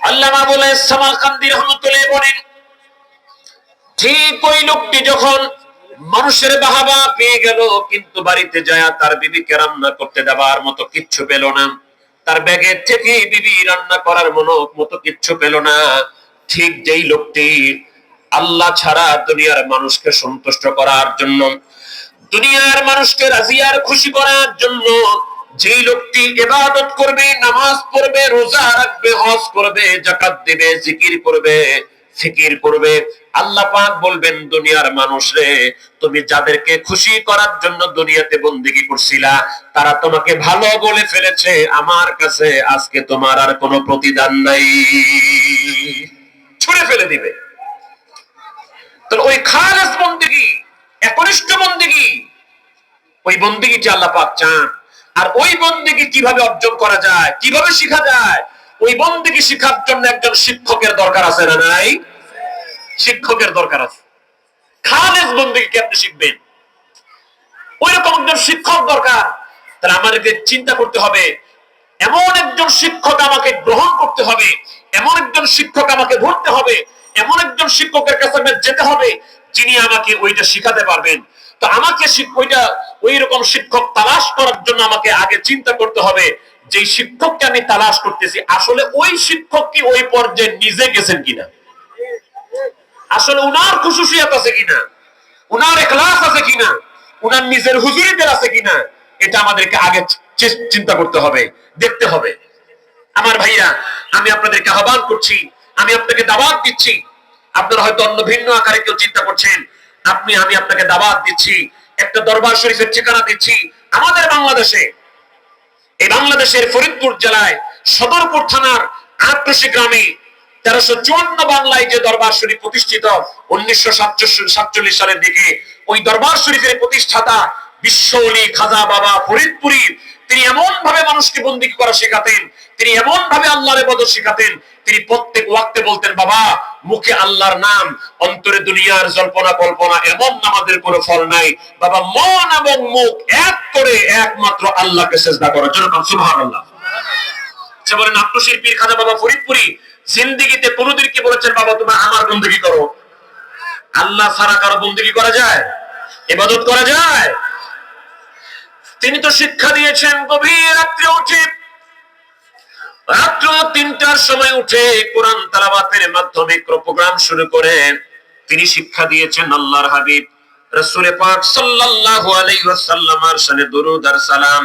আল্লামা বলে সামারকান্দি রহমতুল্লাহ বলেন, ঠিক ওই লোকটি যখন মানুষের বাহাবা পেয়ে গেল, কিন্তু বাড়িতে যায় তার বিবিকে রান্না করতে দেওয়ার মতো কিচ্ছু পেল না, তার ব্যাগের থেকে বিবি রান্না করার মতো কিচ্ছু পেল না। ঠিক যেই লোকটি আল্লাহ ছাড়া দুনিয়ার মানুষকে সন্তুষ্ট করার জন্য, দুনিয়ার মানুষকে রাজি আর খুশি করার জন্য যেই লোকটি ইবাদত করবে, নামাজ পড়বে, রোজা রাখবে, হজ করবে, যাকাত দিবে, জিকির করবে, ফিকির করবে, আল্লাহ পাক বলবেন দুনিয়ার মানুষ রে, তুমি যাদেরকে খুশি করার জন্য দুনিয়াতে বন্দেগী করছিলা তারা তোমাকে ভালো বলে ফেলেছে, আমার কাছে আজকে তোমার আর কোনো প্রতিদান নাই, ছুঁড়ে ফেলে দিবে। তাহলে ওই খালেস বন্দেগী, একনিষ্ঠ বন্দেগী, ওই বন্দেগীটি আল্লাহ পাক চান। আর ওই বন্দেগী কিভাবে অর্জন করা যায়, কিভাবে শেখা যায়, ওই বন্দেগী শেখার জন্য একজন শিক্ষকের দরকার আছে না নাই? শিক্ষকের দরকার আছে। খালেস বন্দেগী কেমনে শিখবেন, ওই রকম একজন শিক্ষক দরকার। তাহলে আমাদেরকে চিন্তা করতে হবে, এমন একজন শিক্ষক আমাকে গ্রহণ করতে হবে, এমন একজন শিক্ষক আমাকে ধরতে হবে, এমন একজন শিক্ষকের কাছে যেতে হবে যিনি আমাকে ওইটা শিখাতে পারবেন। তো আমাকে ওইটা ওই রকম শিক্ষক তালাশ করার জন্য আমাকে আগে চিন্তা করতে হবে যে শিক্ষককে আমি তালাশ করতেছি আসলে ওই শিক্ষক কি ওই পর্যায়ে নিজে গেছেন কিনা, আসলে উনার খুশুসিয়াত আছে কিনা, উনার ইখলাস আছে কিনা, উনার নিজের হুজুরিতে আছে কিনা, এটা আমাদেরকে আগে চিন্তা করতে হবে, দেখতে হবে। আমার ভাইরা, আমি আপনাদেরকে আহ্বান করছি, আমি আপনাকে দাওয়াত দিচ্ছি। আপনারা হয়তো অন্য ভিন্ন আকারে কেউ চিন্তা করছেন, আমি আপনাকে দাওয়াত দিচ্ছি, একটা দরবার শরীফের ঠিকানা দিচ্ছি। আমাদের বাংলাদেশে, এই বাংলাদেশের ফরিদপুর জেলায় সদরপুর থানার আটরশি গ্রামে 1354 বাংলায় যে দরবার শরীফ প্রতিষ্ঠিত 1947 সালের দিকে, ওই দরবার শরীফের প্রতিষ্ঠাতা বিশ্বওলি খাজা বাবা ফরিদপুরী, তিনি এমন ভাবে মানুষকে বন্দী করা শেখাতেন, তিনি এমন ভাবে আল্লাহর ইবাদত শেখাতেন, তিনি প্রত্যেক ওয়াক্তে বলতেন, বাবা মুখে আল্লাহর নাম, অন্তরে দুনিয়ার জল্পনা কল্পনা, এমন নামাজের কোনো ফল নাই, বাবা মন এবং মুখ এক করে একমাত্র আল্লাহকে সিজদা করার জন্য। সুবহানাল্লাহ। সে বলেন আটরশির পীর খাজা বাবা ফরিদপুরী জিন্দেগিতে কোনদিন কি বলেছেন, বাবা তুমি আমার বন্দেগী করো? আল্লাহ ছাড়া কারো বন্দেগী করা যায়, ইবাদত করা যায়? তিনি তো শিক্ষা দিয়েছেন গভীর রাত্রে উঠে, রাত্র 3টার সময় উঠে কোরআন তেলাওয়াতের মাধ্যমে প্রোগ্রাম শুরু করেন। তিনি শিক্ষা দিয়েছেন আল্লাহর হাবিব রাসূল পাক সাল্লাল্লাহু আলাইহি ওয়াসাল্লামের শানে দরুদ আর সালাম।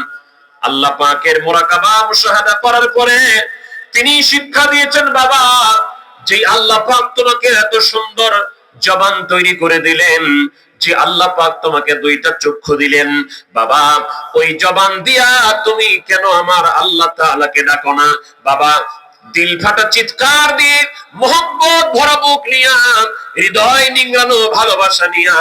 আল্লাহ পাকের মুরাকাবা মুশাহাদা করার পরে তিনি শিক্ষা দিয়েছেন, বাবা যে আল্লাহ পাক তোমাকে এত সুন্দর জবান তৈরি করে দিলেন, যে আল্লাহ পাক তোমাকে দুইটা চক্ষু দিলেন, বাবা ওই জবান দিয়া তুমি কেন আমার আল্লাহ তাআলাকে ডাকো না? বাবা দিল ফাটা চিৎকার দিয়ে মোহব্বত ভরা বুক নিয়া, হৃদয় নিংড়ানো ভালোবাসা নিয়া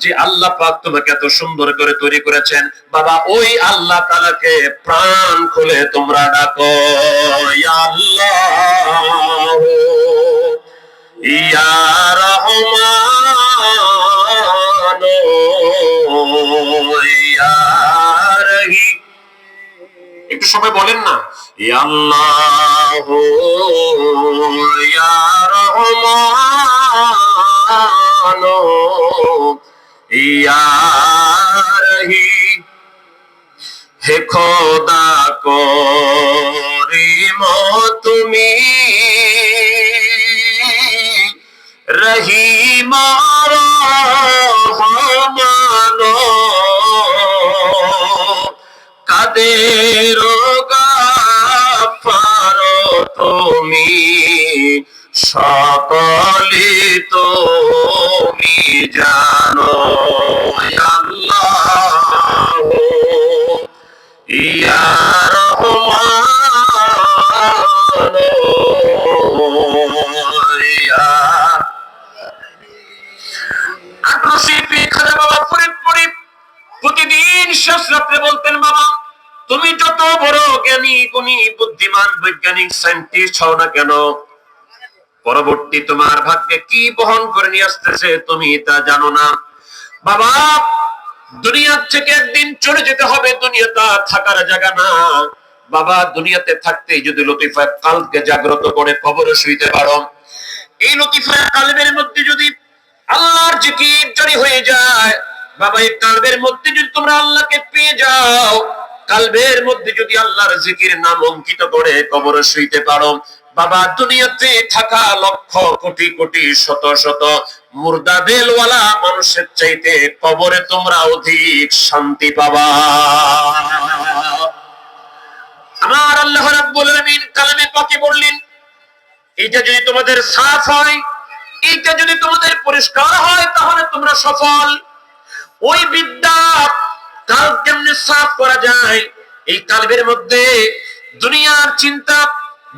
যে আল্লাহ পাক তোমাকে এত সুন্দর করে তৈরি করেছেন, বাবা ওই আল্লাহ তাআলাকে প্রাণ খুলে তোমরা ডাকো, ইয়া আল্লাহ ইয়া রহমান ইয়া রহিম। একটু সবাই বলেন না, ইয়া আল্লাহ ইয়া রহমান ইয়া রহিম। হে খোদা করিম তুমি রহিম রহমান, কাদের গাফার তুমি সকলে তুমি জানো, আল্লাহ ইয়া রহমান ইয়া। বাবা ফরিদপুরে প্রতিদিন শেষ রাত্রে বলতেন, বাবা তুমি যত বড় জ্ঞানী গুণী বুদ্ধিমান বৈজ্ঞানিক সায়েন্টিস্ট হও না কেন, পরবর্তী তোমার ভাগ্যে কি বহন করে নিয়ে আসতেছে তুমি তা জানো না। বাবা দুনিয়া থেকে একদিন চলে যেতে হবে, দুনিয়াটা থাকার জায়গা না। বাবা দুনিয়াতে থাকতেই যদি লতিফা কালকে জাগ্রত করে কবরে শুইতে পারো, এই লতিফা কালবের মধ্যে যদি আল্লাহর জিকির জারি হয়ে যায়, বাবা এই কালবের মধ্যে যদি তোমরা আল্লাহকে পেয়ে যাও, কালবের মধ্যে যদি আল্লাহর জিকির নাম অঙ্কিত করে কবরে শুইতে পারো, বাবা দুনিয়াতে থাকা লক্ষ কোটি কোটি শত শত মুর্দা বেলওয়ালা মানুষের চাইতে কবরে তোমরা অধিক শান্তি পাবা। আমার আল্লাহ রাব্বুল আলামিন কালামে পাকে বললেন, এইটা যদি তোমাদের সাফ হয়, এইটা যদি তোমাদের পরিষ্কার হয়, তাহলে তোমরা সফল। ওই বিদ্যা কাল কেমনে সাফ করা যায়, এই কালবের মধ্যে দুনিয়ার চিন্তা,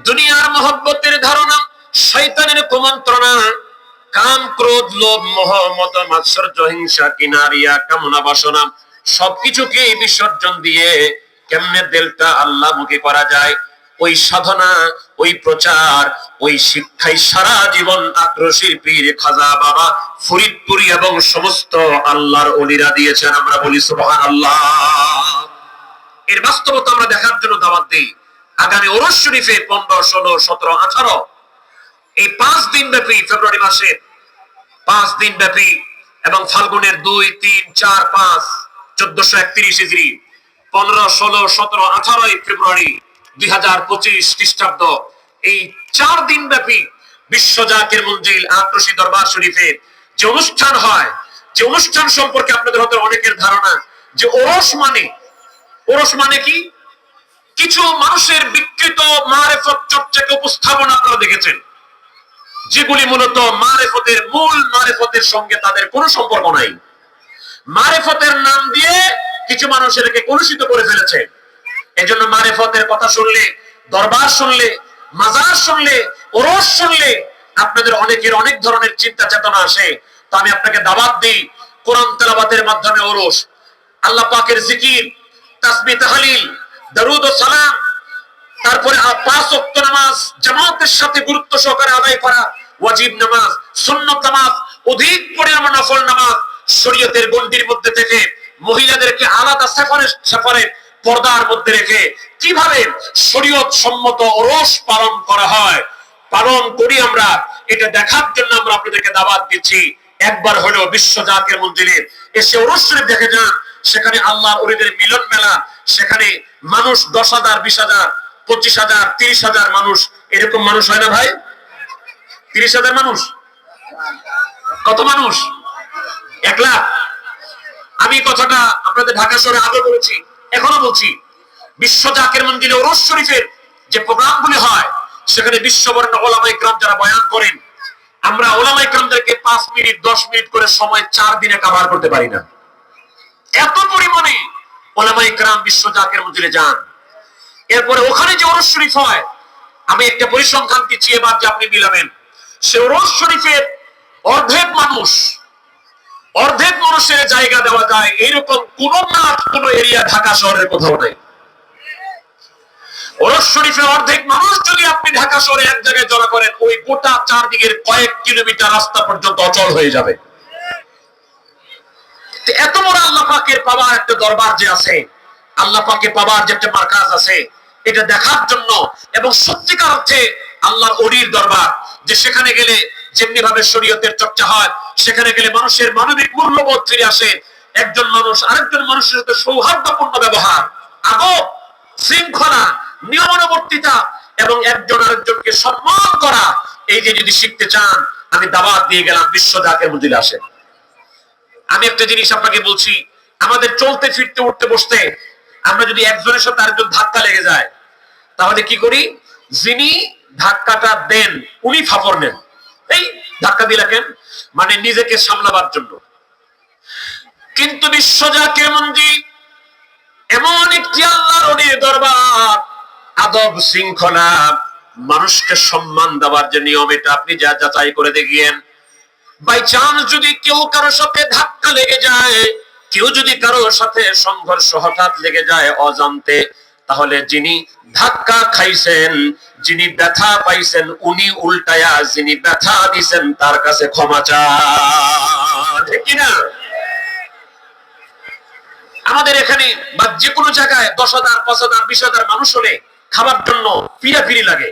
দুনিয়ার মহব্বতের ধারণা, শয়তানের কুমন্ত্রণা, কাম ক্রোধ লোভ মোহ মদ মাৎসর্য হিংসা কিনারিয়া কামনা বাসনা সবকিছুকে বিসর্জন দিয়ে কেমনে দিলটা আল্লাহমুখী করা যায়, ওই সাধনা, ওই প্রচার, ওই শিক্ষায় সারা জীবন আক্রোশী পীর খাজা বাবা ফরিদপুরি এবং সমস্ত আল্লাহর ওলিরা দিয়েছেন। আমরা বলি সুবহানাল্লাহ। এর বাস্তবতা আমরা দেখার জন্য দাওয়াত দিই। আগামী ওরস শরীফে 15, 16, 17, 18 এই 5 দিন ব্যাপী, ফেব্রুয়ারি মাসে 5 দিন ব্যাপী এবং ফাল্গুনের 2, 3, 4, 5 1431 হিজরি 15, 16, 17, 18 ফেব্রুয়ারি 2025 খ্রিস্টাব্দ এই 4 দিন ব্যাপী বিশ্ব জাকির মঞ্জিল আক্রোশী দরবার শরীফে যে অনুষ্ঠান হয়, যে অনুষ্ঠান সম্পর্কে আপনাদের হয়তো অনেকের ধারণা যে ওরস মানে কি, কিছু মানুষের বিকৃত মারেফত চর্চাকে উপস্থাপন আপনারা দেখেছেন, যেগুলি মূলত মারেফতের মূল মারেফতের সঙ্গে তাদের কোনো সম্পর্ক নাই। মারেফতের নাম দিয়ে কিছু মানুষ এটাকে কলুষিত করে ফেলেছে। এজন্য মারেফতের কথা শুনলে, দরবার শুনলে, মাজার শুনলে, ওরস শুনলে আপনাদের অনেকের অনেক ধরনের চিন্তা চেতনা আসে। তো আমি আপনাকে দাওয়াত দিই, কোরআন তেলাওয়াতের মাধ্যমে ওরস, আল্লাহ পাকের জিকির, তাসবিহ তাহলিল, দরুদ ও সালাম, তারপরে 5 ওয়াক্ত নামাজ জামাতের সাথে গুরুত্ব সহকারে আদায় করা, ওয়াজিব নামাজ, সুন্নত নামাজ, অধিক পরিমাণ নফল নামাজ, শরীয়তের গণ্ডির মধ্যে থেকে মহিলাদেরকে আলাদা সেপারে পর্দার মধ্যে রেখে কিভাবে শরীয়ত সম্মত ওরস পালন করা হয়, পালন করি আমরা, এটা দেখার জন্য আমরা আপনাদেরকে দাওয়াত দিচ্ছি। একবার হলেও বিশ্ব জাকির মঞ্জিলে এসে ওরস শরীফ দেখে যান। সেখানে আল্লাহর ওলিদের মিলন মেলা, সেখানে মানুষ 10,000, 20,000, 25,000, 30,000 মানুষ, এরকম মানুষ হয় না ভাই? 30,000 মানুষ, কত মানুষ? 1 লাখ। আমি কথাটা আপনাদের ঢাকা শহরে আগে বলেছি, এখনো বলছি, বিশ্ব জাকির মঞ্জিলে ওরস শরীফের যে প্রোগ্রামগুলি হয়, সেখানে বিশ্ববরেণ্য ওলামা ইকরাম যারা বয়ান করেন, আমরা ওলামা ইকরামদেরকে 5 মিনিট 10 মিনিট করে সময় 4 দিনে কভার করতে পারি না। এত পরিমাণে ওলামা ইকরাম বিশ্ব জাকের মঞ্জিলে যান। এরপরে ওখানে যে ওরস শরীফ হয়, আমি একটা পরিসংখ্যান দিচ্ছি এবার যে আপনি মিলাবেন, সে ওরস শরীফের অর্ধেক মানুষের জায়গা দেওয়া যায় এইরকম কোন মাঠ কোন এরিয়া ঢাকা শহরের কোথাও নাই। ওরস শরীফের অর্ধেক মানুষ যদি আপনি ঢাকা শহরে এক জায়গায় জড়ো করেন, ওই গোটা চারদিকের কয়েক কিলোমিটার রাস্তা পর্যন্ত অচল হয়ে যাবে। এত বড় আল্লাহ পাকের পাওয়ার একটা দরবার যে আছে, আল্লাহ পাকের পাওয়ার যে একটা মার্কাজ আছে, এটা দেখার জন্য এবং সত্যিকার অর্থে আল্লাহর ওলির দরবার, যে সেখানে গেলে যেমনি ভাবে শরীয়তের চর্চা হয়, সেখানে গেলে মানুষের মানবিক মূল্যবোধ ফিরে আসে, একজন মানুষ আরেকজন মানুষের সাথে সৌহার্দ্যপূর্ণ ব্যবহার, আদব, শৃঙ্খলা, নিয়মানুবর্তিতা এবং একজন আরেকজনকে সম্মান করা, এই যে যদি শিখতে চান, আমি দাওয়াত দিয়ে গেলাম বিশ্ব জাকের মঞ্জিলে আসেন। আমি একটা জিনিস আপনাকে বলছি, আমাদের চলতে ফিরতে উঠতে বসতে আমরা যদি একজনের সাথে আরেকজন ধাক্কা লেগে যায়, তাহলে কি করি? যিনি ধাক্কাটা দেন উনি ফাপড় নেন। এই ধাক্কা দিলা কেন? মানে নিজেকে সামলাবার জন্য। কিন্তু বিশ্ব জাকের মঞ্জিল এমন একটি আল্লাহর ওলির দরবার, আদব শৃঙ্খলা, মানুষকে সম্মান দেওয়ার যে নিয়ম, এটা আপনি যা যাচাই করে দেখিয়েন। বাই চান্স যদি কেউ কারোর সাথে ধাক্কা লেগে যায়, কেউ যদি কারোর সাথে সংঘর্ষ হঠাৎ লেগে যায় অজান্তে, তাহলে যিনি ধাক্কা খাইছেন, যিনি ব্যথা পাইছেন, উনি উল্টায়া যিনি ব্যথা দিছেন তার কাছে ক্ষমা চান, ঠিক কিনা? আমাদের এখানে বা যে কোনো জায়গায় 10,000, 5,000, 20,000 মানুষ হলে খাবার জন্য পিড়াপিড়ি লাগে।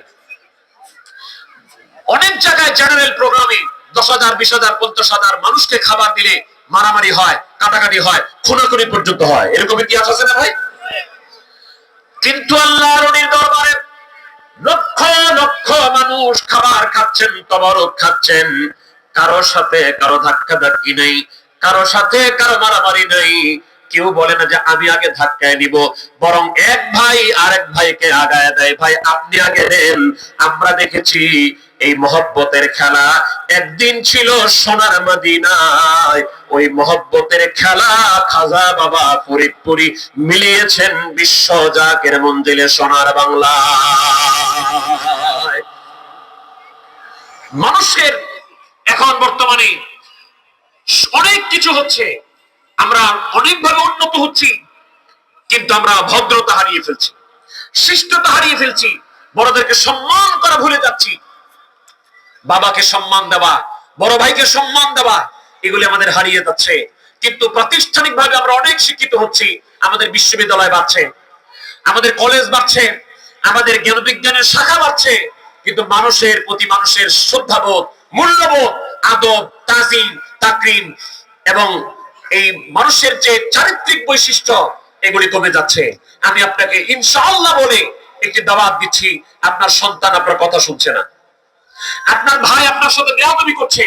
অনেক জায়গায় জেনারেল প্রোগ্রামে 10,000, 20,000, 50,000 মানুষকে খাবার দিলে মারামারি হয়, কাটাকাটি হয়, খুনাখুনি পর্যন্ত হয়। এরকম ইতিহাস আছে না ভাই? কিন্তু আল্লাহর ওলির দরবারে লক্ষ লক্ষ মানুষ খাবার খাচ্ছেন, তবারক খাচ্ছেন, কারো সাথে কারো ধাক্কা ধাক্কি নেই, কারো সাথে কারো মারামারি নেই। কেউ বলে না যে আমি আগে ধাক্কায় নিব, বরং এক ভাই আরেক ভাইকে আগায় দেয়, ভাই আপনি আগে দেন। আমরা দেখেছি এই মহব্বতের খেলা একদিন ছিল সোনার মদিনায়, ওই মহব্বতের খেলা খাজা বাবা ফরিদপুরি মিলিয়েছেন বিশ্ব জাকের মঞ্জিলে সোনার বাংলায়। মানুষের এখন বর্তমানে অনেক কিছু হচ্ছে, আমরা অনেকভাবে উন্নত হচ্ছি, কিন্তু আমরা ভদ্রতা হারিয়ে ফেলছি, শিষ্টতা হারিয়ে ফেলছি, বড়দেরকে সম্মান করা ভুলে যাচ্ছি। বাবাকে সম্মান দেওয়া, বড় ভাইকে সম্মান দেওয়া, এগুলি আমাদের হারিয়ে যাচ্ছে। কিন্তু প্রাতিষ্ঠানিক ভাবে আমরা অনেক শিক্ষিত হচ্ছি, আমাদের বিশ্ববিদ্যালয় বাড়ছে, আমাদের কলেজ বাড়ছে, আমাদের জ্ঞান বিজ্ঞানের শাখা বাড়ছে, কিন্তু মানুষের প্রতি মানুষের শ্রদ্ধাবোধ, মূল্যবোধ, আদব, তাজিম, তাকরিম এবং এই মানুষের যে চারিত্রিক বৈশিষ্ট্য, এগুলি কমে যাচ্ছে। আমি আপনাকে ইনশাআল্লাহ বলে একটি দাওয়াত দিচ্ছি, আপনার সন্তান আপনার কথা শুনছে না, আপনার ভাই আপনার সাথে বেয়াদবি করছে,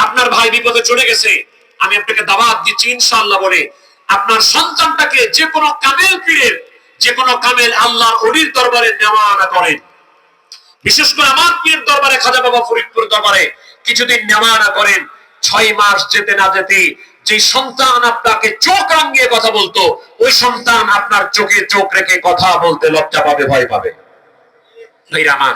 আপনার ভাই বিপদে চলে গেছে, আমি আপনাকে দাওয়াত দিচ্ছি ইনশাআল্লাহ বলে আপনার সন্তানটাকে যে কোনো কামেল পীরের, যে কোনো কামেল আল্লাহর ওলির দরবারে নেওয়া আনা করেন। বিশেষ করে আমার পীরের দরবারে, খাজা বাবা ফরিদপুর দরবারে কিছুদিন নেওয়া আনা করেন। 6 মাস যেতে না যেতে যে সন্তান আপনাকে চোখ রাঙিয়ে কথা বলতো, ওই সন্তান আপনার চোখে চোখ রেখে কথা বলতে লজ্জা পাবে, ভয় পাবে। ভাইরা আমার,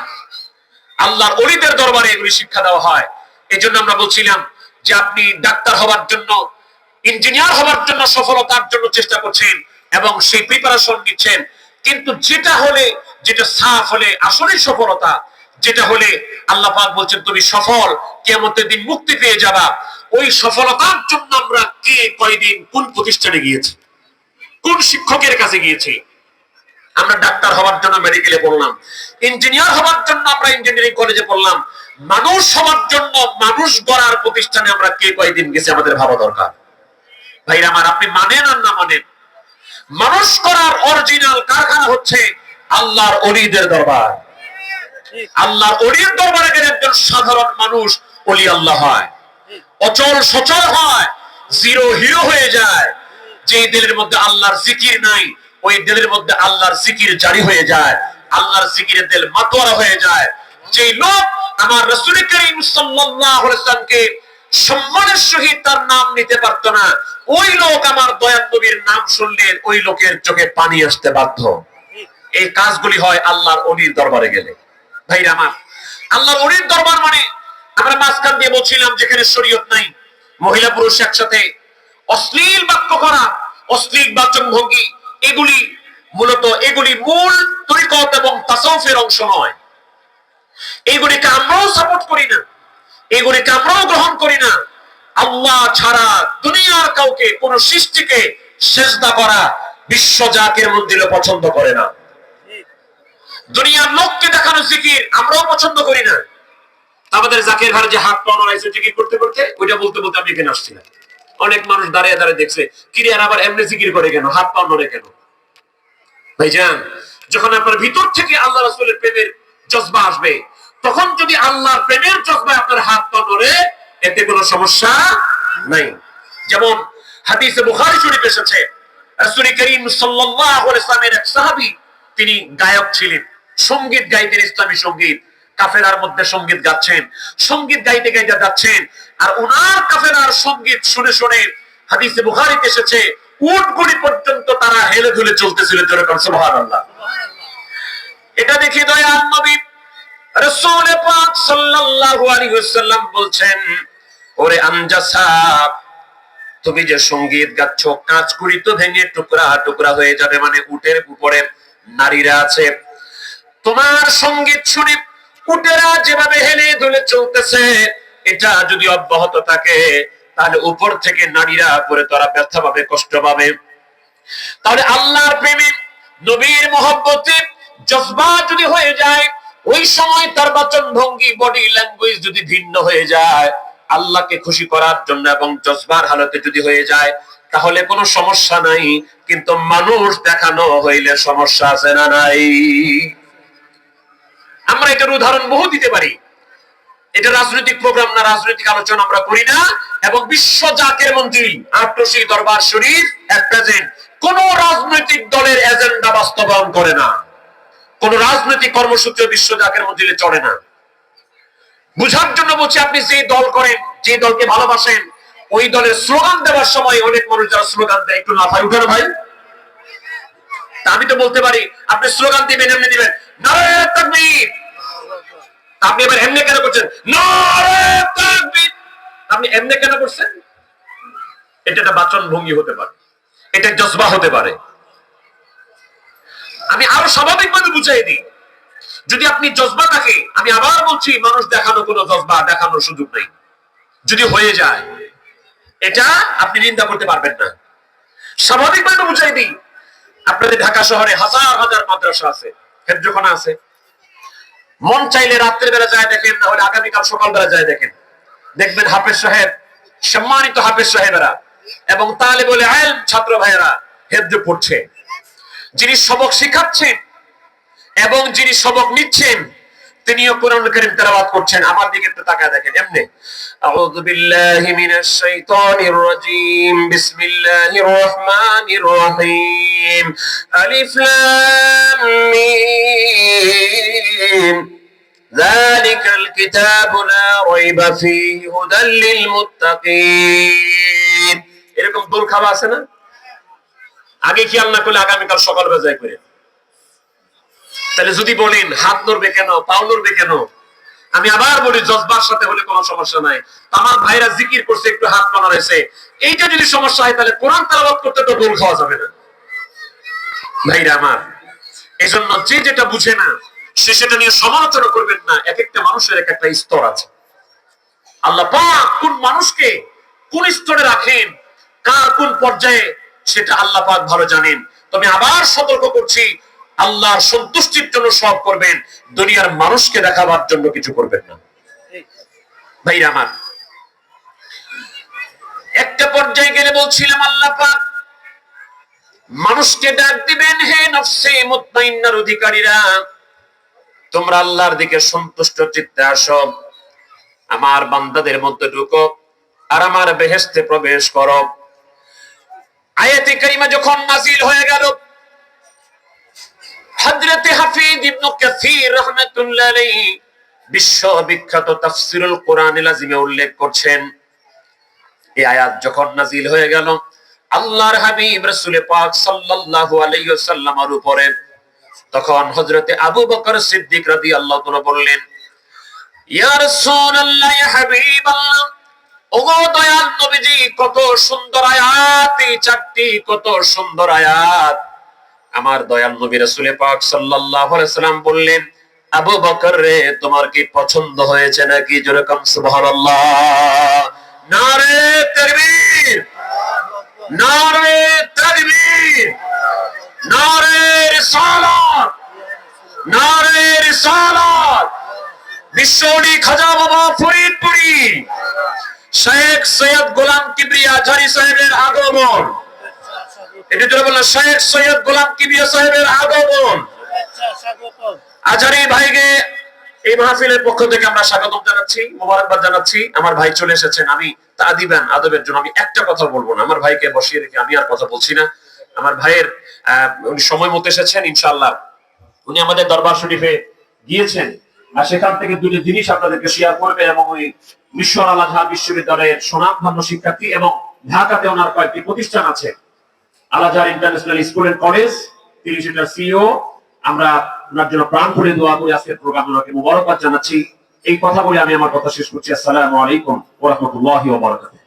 আল্লাহর ওলিদের দরবারে এগুলি শিক্ষা দেওয়া হয়। এই জন্য আমরা বলছিলাম যে আপনি ডাক্তার হওয়ার জন্য, ইঞ্জিনিয়ার হওয়ার জন্য, সফলতার জন্য চেষ্টা করছেন এবং সেই প্রিপারেশন নিচ্ছেন, কিন্তু যেটা হলে, যেটা সাফ হলে আসলেই সফলতা, যেটা হলে আল্লাহ পাক বলছেন তুমি সফল, কিয়ামতের দিন মুক্তি পেয়ে যাবা, ওই সফলতার জন্য আমরা কে কয়দিন কোন প্রতিষ্ঠানে গিয়েছি, কোন শিক্ষকের কাছে গিয়েছি। আমরা ডাক্তার হওয়ার জন্য মেডিকেলে পড়লাম, ইঞ্জিনিয়ার হওয়ার জন্য আমরা ইঞ্জিনিয়ারিং কলেজে পড়লাম, মানুষ হওয়ার জন্য মানুষ গড়ার প্রতিষ্ঠানে আমরা কে কয়দিন গেছি, আমাদের ভাবা দরকার। ভাইরা আমার, আপনি মানেন আর না মানেন, মানুষ করার অরিজিনাল কারখানা হচ্ছে আল্লাহর ওলিদের দরবার। আল্লাহর ওলির দরবারে গেলে একজন সাধারণ মানুষ ওলি আল্লাহ হয়, অচল সচল হয়, জিরো হিরো হয়ে যায়। যে দিলের মধ্যে আল্লাহর জিকির নাই, ওই দিলের মধ্যে আল্লাহর জিকির জারি হয়ে যায়। আল্লাহর জিকিরে দিল মাতোয়ারা হয়ে যায়। যে লোক আমার রাসূল করিম সাল্লাল্লাহু আলাইহি ওয়াসাল্লামকে সম্মানের সহিত তার নাম নিতে পারতো না, ওই লোক আমার দয়ার নবীর নাম শুনলে ওই লোকের চোখে পানি আসতে বাধ্য। এই কাজগুলি হয় আল্লাহর ওলির দরবারে গেলে। ভাইরা আমার, আল্লাহর ওলির দরবার মানে আমরা মাঝখান দিয়ে বলছিলাম যেখানে শরীয়ত নাই, মহিলা পুরুষ একসাথে অশ্লীল বাক্য করা, অশ্লীল বাচন ভঙ্গি, এগুলি মূল তরিকত এবং তাসাউফের অংশ নয়। এগুলিকে আমরাও সাপোর্ট করি না, এগুলিকে আমরাও গ্রহণ করি না। আল্লাহ ছাড়া দুনিয়ার কাউকে, কোন সৃষ্টিকে সেজদা করা বিশ্ব জাকের মন্দির পছন্দ করে না। দুনিয়ার লোককে দেখানো জিকির আমরাও পছন্দ করি না। আমাদের জাকের ভাই যে হাত পা নড়াইছে জিকির করতে করতে, ওইটা বলতে বলতে আমি এখানে আসছি না। অনেক মানুষ দাঁড়িয়ে দাঁড়িয়ে দেখছে, কিরে আর আবার এমনি জিকির করে কেন, হাত পা নড়ে কেন? ভাইজান, যখন আপনার ভিতর থেকে আল্লাহ রাসূলের প্রেমের জজবা আসবে, তখন যদি আল্লাহর প্রেমের জজবায় আপনার হাত পা নড়ে, এতে কোনো সমস্যা নাই। যেমন হাদিসে বুখারী শরীফ এসেছে, রাসূল করিম সাল্লাল্লাহু আলাইহি ওয়াসাল্লামের এক সাহাবী, তিনি গায়ক ছিলেন, সঙ্গীত গাইতেন, ইসলামী সঙ্গীত। কাফেলার মধ্যে সঙ্গীত গাচ্ছেন, সঙ্গীত গাইতে গাইতে যাচ্ছেন, আর ওনার কাফেলার সঙ্গীত শুনে শুনে হাদিসে বুখারীতে এসেছে উটগুলি পর্যন্ত তারা হেলে দুলে চলতেছিল। যেরকম সুবহানাল্লাহ। এটা দেখে দয়াল নবী রাসূল পাক সাল্লাল্লাহু আলাইহি ওয়াসাল্লাম বলছেন, ওরে আনজাসা, তুমি যে সঙ্গীত গাচ্ছ, কাঁচকুড়ি তো ভেঙে টুকরা টুকরা হয়ে যাবে, মানে উটের উপরে নারীরা আছে, তোমার সঙ্গীত শুনে উটেরা যেভাবে হেলে দুলে চলতেছে, এটা যদি অব্যাহত থাকে, তাহলে উপর থেকে নারীরা পরে তারা ব্যথা পাবে, কষ্ট পাবে। তাহলে আল্লাহর প্রেমে, নবীর মহব্বতে জজবা যদি হয়ে যায়, ওই সময় তার বাচন ভঙ্গি, বডি ল্যাঙ্গুয়েজ যদি ভিন্ন হয়ে যায়, আল্লাহকে খুশি করার জন্য এবং জজবার হালতে যদি হয়ে যায়, তাহলে কোনো সমস্যা নাই। কিন্তু মানুষ দেখানো হইলে সমস্যা আছে না নাই? আমরা এটার উদাহরণ বহু দিতে পারি। এটা রাজনৈতিক প্রোগ্রাম না, রাজনৈতিক আলোচনা আমরা করি না। এবং বিশ্ব জাকের মন্দির আটশি দরবার শরীফ এট প্রেজেন্ট কোন রাজনৈতিক দলের এজেন্ডা বাস্তবায়ন করে না, কোন রাজনৈতিক কর্মসূচি বিশ্ব জাকের মন্দিরে চলে না। বুঝার জন্য বলছি, আপনি যে দল করেন, যে দলকে ভালোবাসেন, ওই দলের স্লোগান দেওয়ার সময় অনেক মানুষ যারা স্লোগান দেয়, একটু লাফায় উঠে না ভাই? তা আমি তো বলতে পারি, আপনি স্লোগান দিবেন, এমনি দিবেন নারে তাকবীর, আপনি এবার এমনি কেন করছেন নারে তাকবীর? আপনি এমনি কেন করছেন? এটা একটা বাচন ভঙ্গি হতে পারে, এটা জজবা হতে পারে। আমি আরো স্বাভাবিকভাবে বুঝাই দিই, যদি আপনি জজবা থাকে, আমি আবার বলছি, মানুষ দেখানো কোনো জজবা দেখানোর সুযোগ নেই। যদি হয়ে যায়, এটা আপনি নিন্দা করতে পারবেন না। স্বাভাবিকভাবে বুঝাই দিই, আপনাদের ঢাকা শহরে হাজার হাজার মাদ্রাসা আছে, হেফজখানা আছে। মন চাইলে রাত্রের বেলা যায় দেখেন, না হলে আগামীকাল সকালবেলা যায় দেখেন, দেখবেন হাফেজ সাহেব, সম্মানিত হাফেজ সাহেবেরা এবং তালেবুল ইলম ছাত্র ভাইয়েরা হেফজ পড়ছে। যিনি সবক শিখাচ্ছেন এবং যিনি সবক নিচ্ছেন, তিনিও কোরআনুল কারীম তেলাওয়াত করছেন। আমার দিকে একটু তাকায় দেখেন, এমনি আউযু বিল্লাহি মিনাশ শাইতানির রাজীম, বিসমিল্লাহির রহমানির রহিম, আলিফ লাম মিম, যালিকাল কিতাবু লা রাইবা ফীহি হুদাল লিল মুত্তাকিন। এরকম দোল খাওয়া আছে না? আগে খেয়াল না করলে আগামীকাল সকালবেলা যায় করে। তাহলে যদি বলেন হাত নড়বে কেন, পাও নড়বে কেন, আমি আবার বলি, জজবার সাথে হলে কোনো সমস্যা নাই। আমার ভাইরা জিকির করছে, একটু হাত পা নড়াইছে, এইটা যদি সমস্যা হয়, তাহলে কোরআন তেলাওয়াত করতে তো দোল খাওয়া যাবে না। ভাইরা আমার, এই জন্য যে যেটা বুঝে না, সে সেটা নিয়ে সমালোচনা করবেন না। এক একটা মানুষের এক একটা স্তর আছে। আল্লাহ পাক কোন মানুষকে কোন স্তরে রাখেন, কার কোন পর্যায়ে, সেটা আল্লাহ পাক ভালো জানেন। তবে আবার সতর্ক করছি, আল্লাহর সন্তুষ্টির জন্য সব করবেন, দুনিয়ার মানুষকে দেখাবার জন্য কিছু করবেন না। ভাইরা আমার, একটা পর্যায়ে গেলে বলছিলাম, আল্লাহ পাক মানুষকে ডাক দিবেন, হে নফসে মুতমাইন্নার অধিকারীরা, তোমরা আল্লাহর দিকে সন্তুষ্ট চিত্তে আসো, আমার বান্দাদের মধ্যে ঢুকো আর আমার বেহেশতে প্রবেশ করো। আয়াতে কারিমা যখন নাযিল হয়ে গেল, হযরত হাফিজ ইবনে কাসির রাহমাতুল্লাহ আলাইহি বিশ্ববিখ্যাত তাফসীরুল কোরআনুল আযীমে উল্লেখ করছেন, এই আয়াত যখন নাযিল হয়ে গেল আল্লাহর হাবিব রাসূল পাক সাল্লাল্লাহু আলাইহি ওয়াসাল্লামের উপরে, তখন হযরতে আবু বকর সিদ্দিক রাদিয়াল্লাহু তাআলা বললেন, ইয়া রাসূলুল্লাহ, ইয়া হাবিবাল্লাহ, ওগো দয়াল নবীজি, কত সুন্দর আয়াত, এই চারটি কত সুন্দর আয়াত। আমার দয়াল নবী রাসূল পাক সাল্লাল্লাহু আলাইহি ওয়াসাল্লাম বললেন, আবু বকর রে, তোমার কি পছন্দ হয়েছে নাকি? জোরে কাম সুবহানাল্লাহ। নারে তাকবীর, নারে তাকবীর, নারে রিসালাত, নারে রিসালাত। বিশ্বনী খাজা বাবা ফরিদপুরি শেখ সৈয়দ গোলাম কিবরিয়া আজহারী সাহেবের আগমন। এটা জোরে বললেন, শেখ সৈয়দ গোলাম কিবরিয়া সাহেবের আগমন। আজহারী ভাইকে এই মাহফিলের পক্ষ থেকে আমরা স্বাগতম জানাচ্ছি, মোবারকবাদ জানাচ্ছি। আমার ভাই চলে এসেছেন, আমি তাদিবান আদবের জন্য আমি একটা কথা বলবো না, আমার ভাইকে বসিয়ে রেখে আমি আর কথা বলছি না। আমার ভাইয়ের উনি সময় মতো এসেছেন, ইনশাআল্লাহ উনি আমাদের দরবার শরীফে গিয়েছেন, আর সেখান থেকে দুটো জিনিস আপনাদেরকে শেয়ার করবে। এবং ওই মিশর আল আজহার বিশ্ববিদ্যালয়ের সুনামধন্য শিক্ষার্থী, এবং ঢাকাতে ওনার কয়েকটি প্রতিষ্ঠান আছে, আল Azhar international school and college, তিনি সেটার সিইও। আমরা ওনার জন্য প্রাণ ভরে দোয়া করি, আজকের প্রোগ্রাম ওনাকে মোবারকবাদ জানাচ্ছি। এই কথা বলে আমি আমার কথা শেষ করছি। আসসালামু আলাইকুম ওয়া রাহমাতুল্লাহি ওয়া বারাকাতুহু।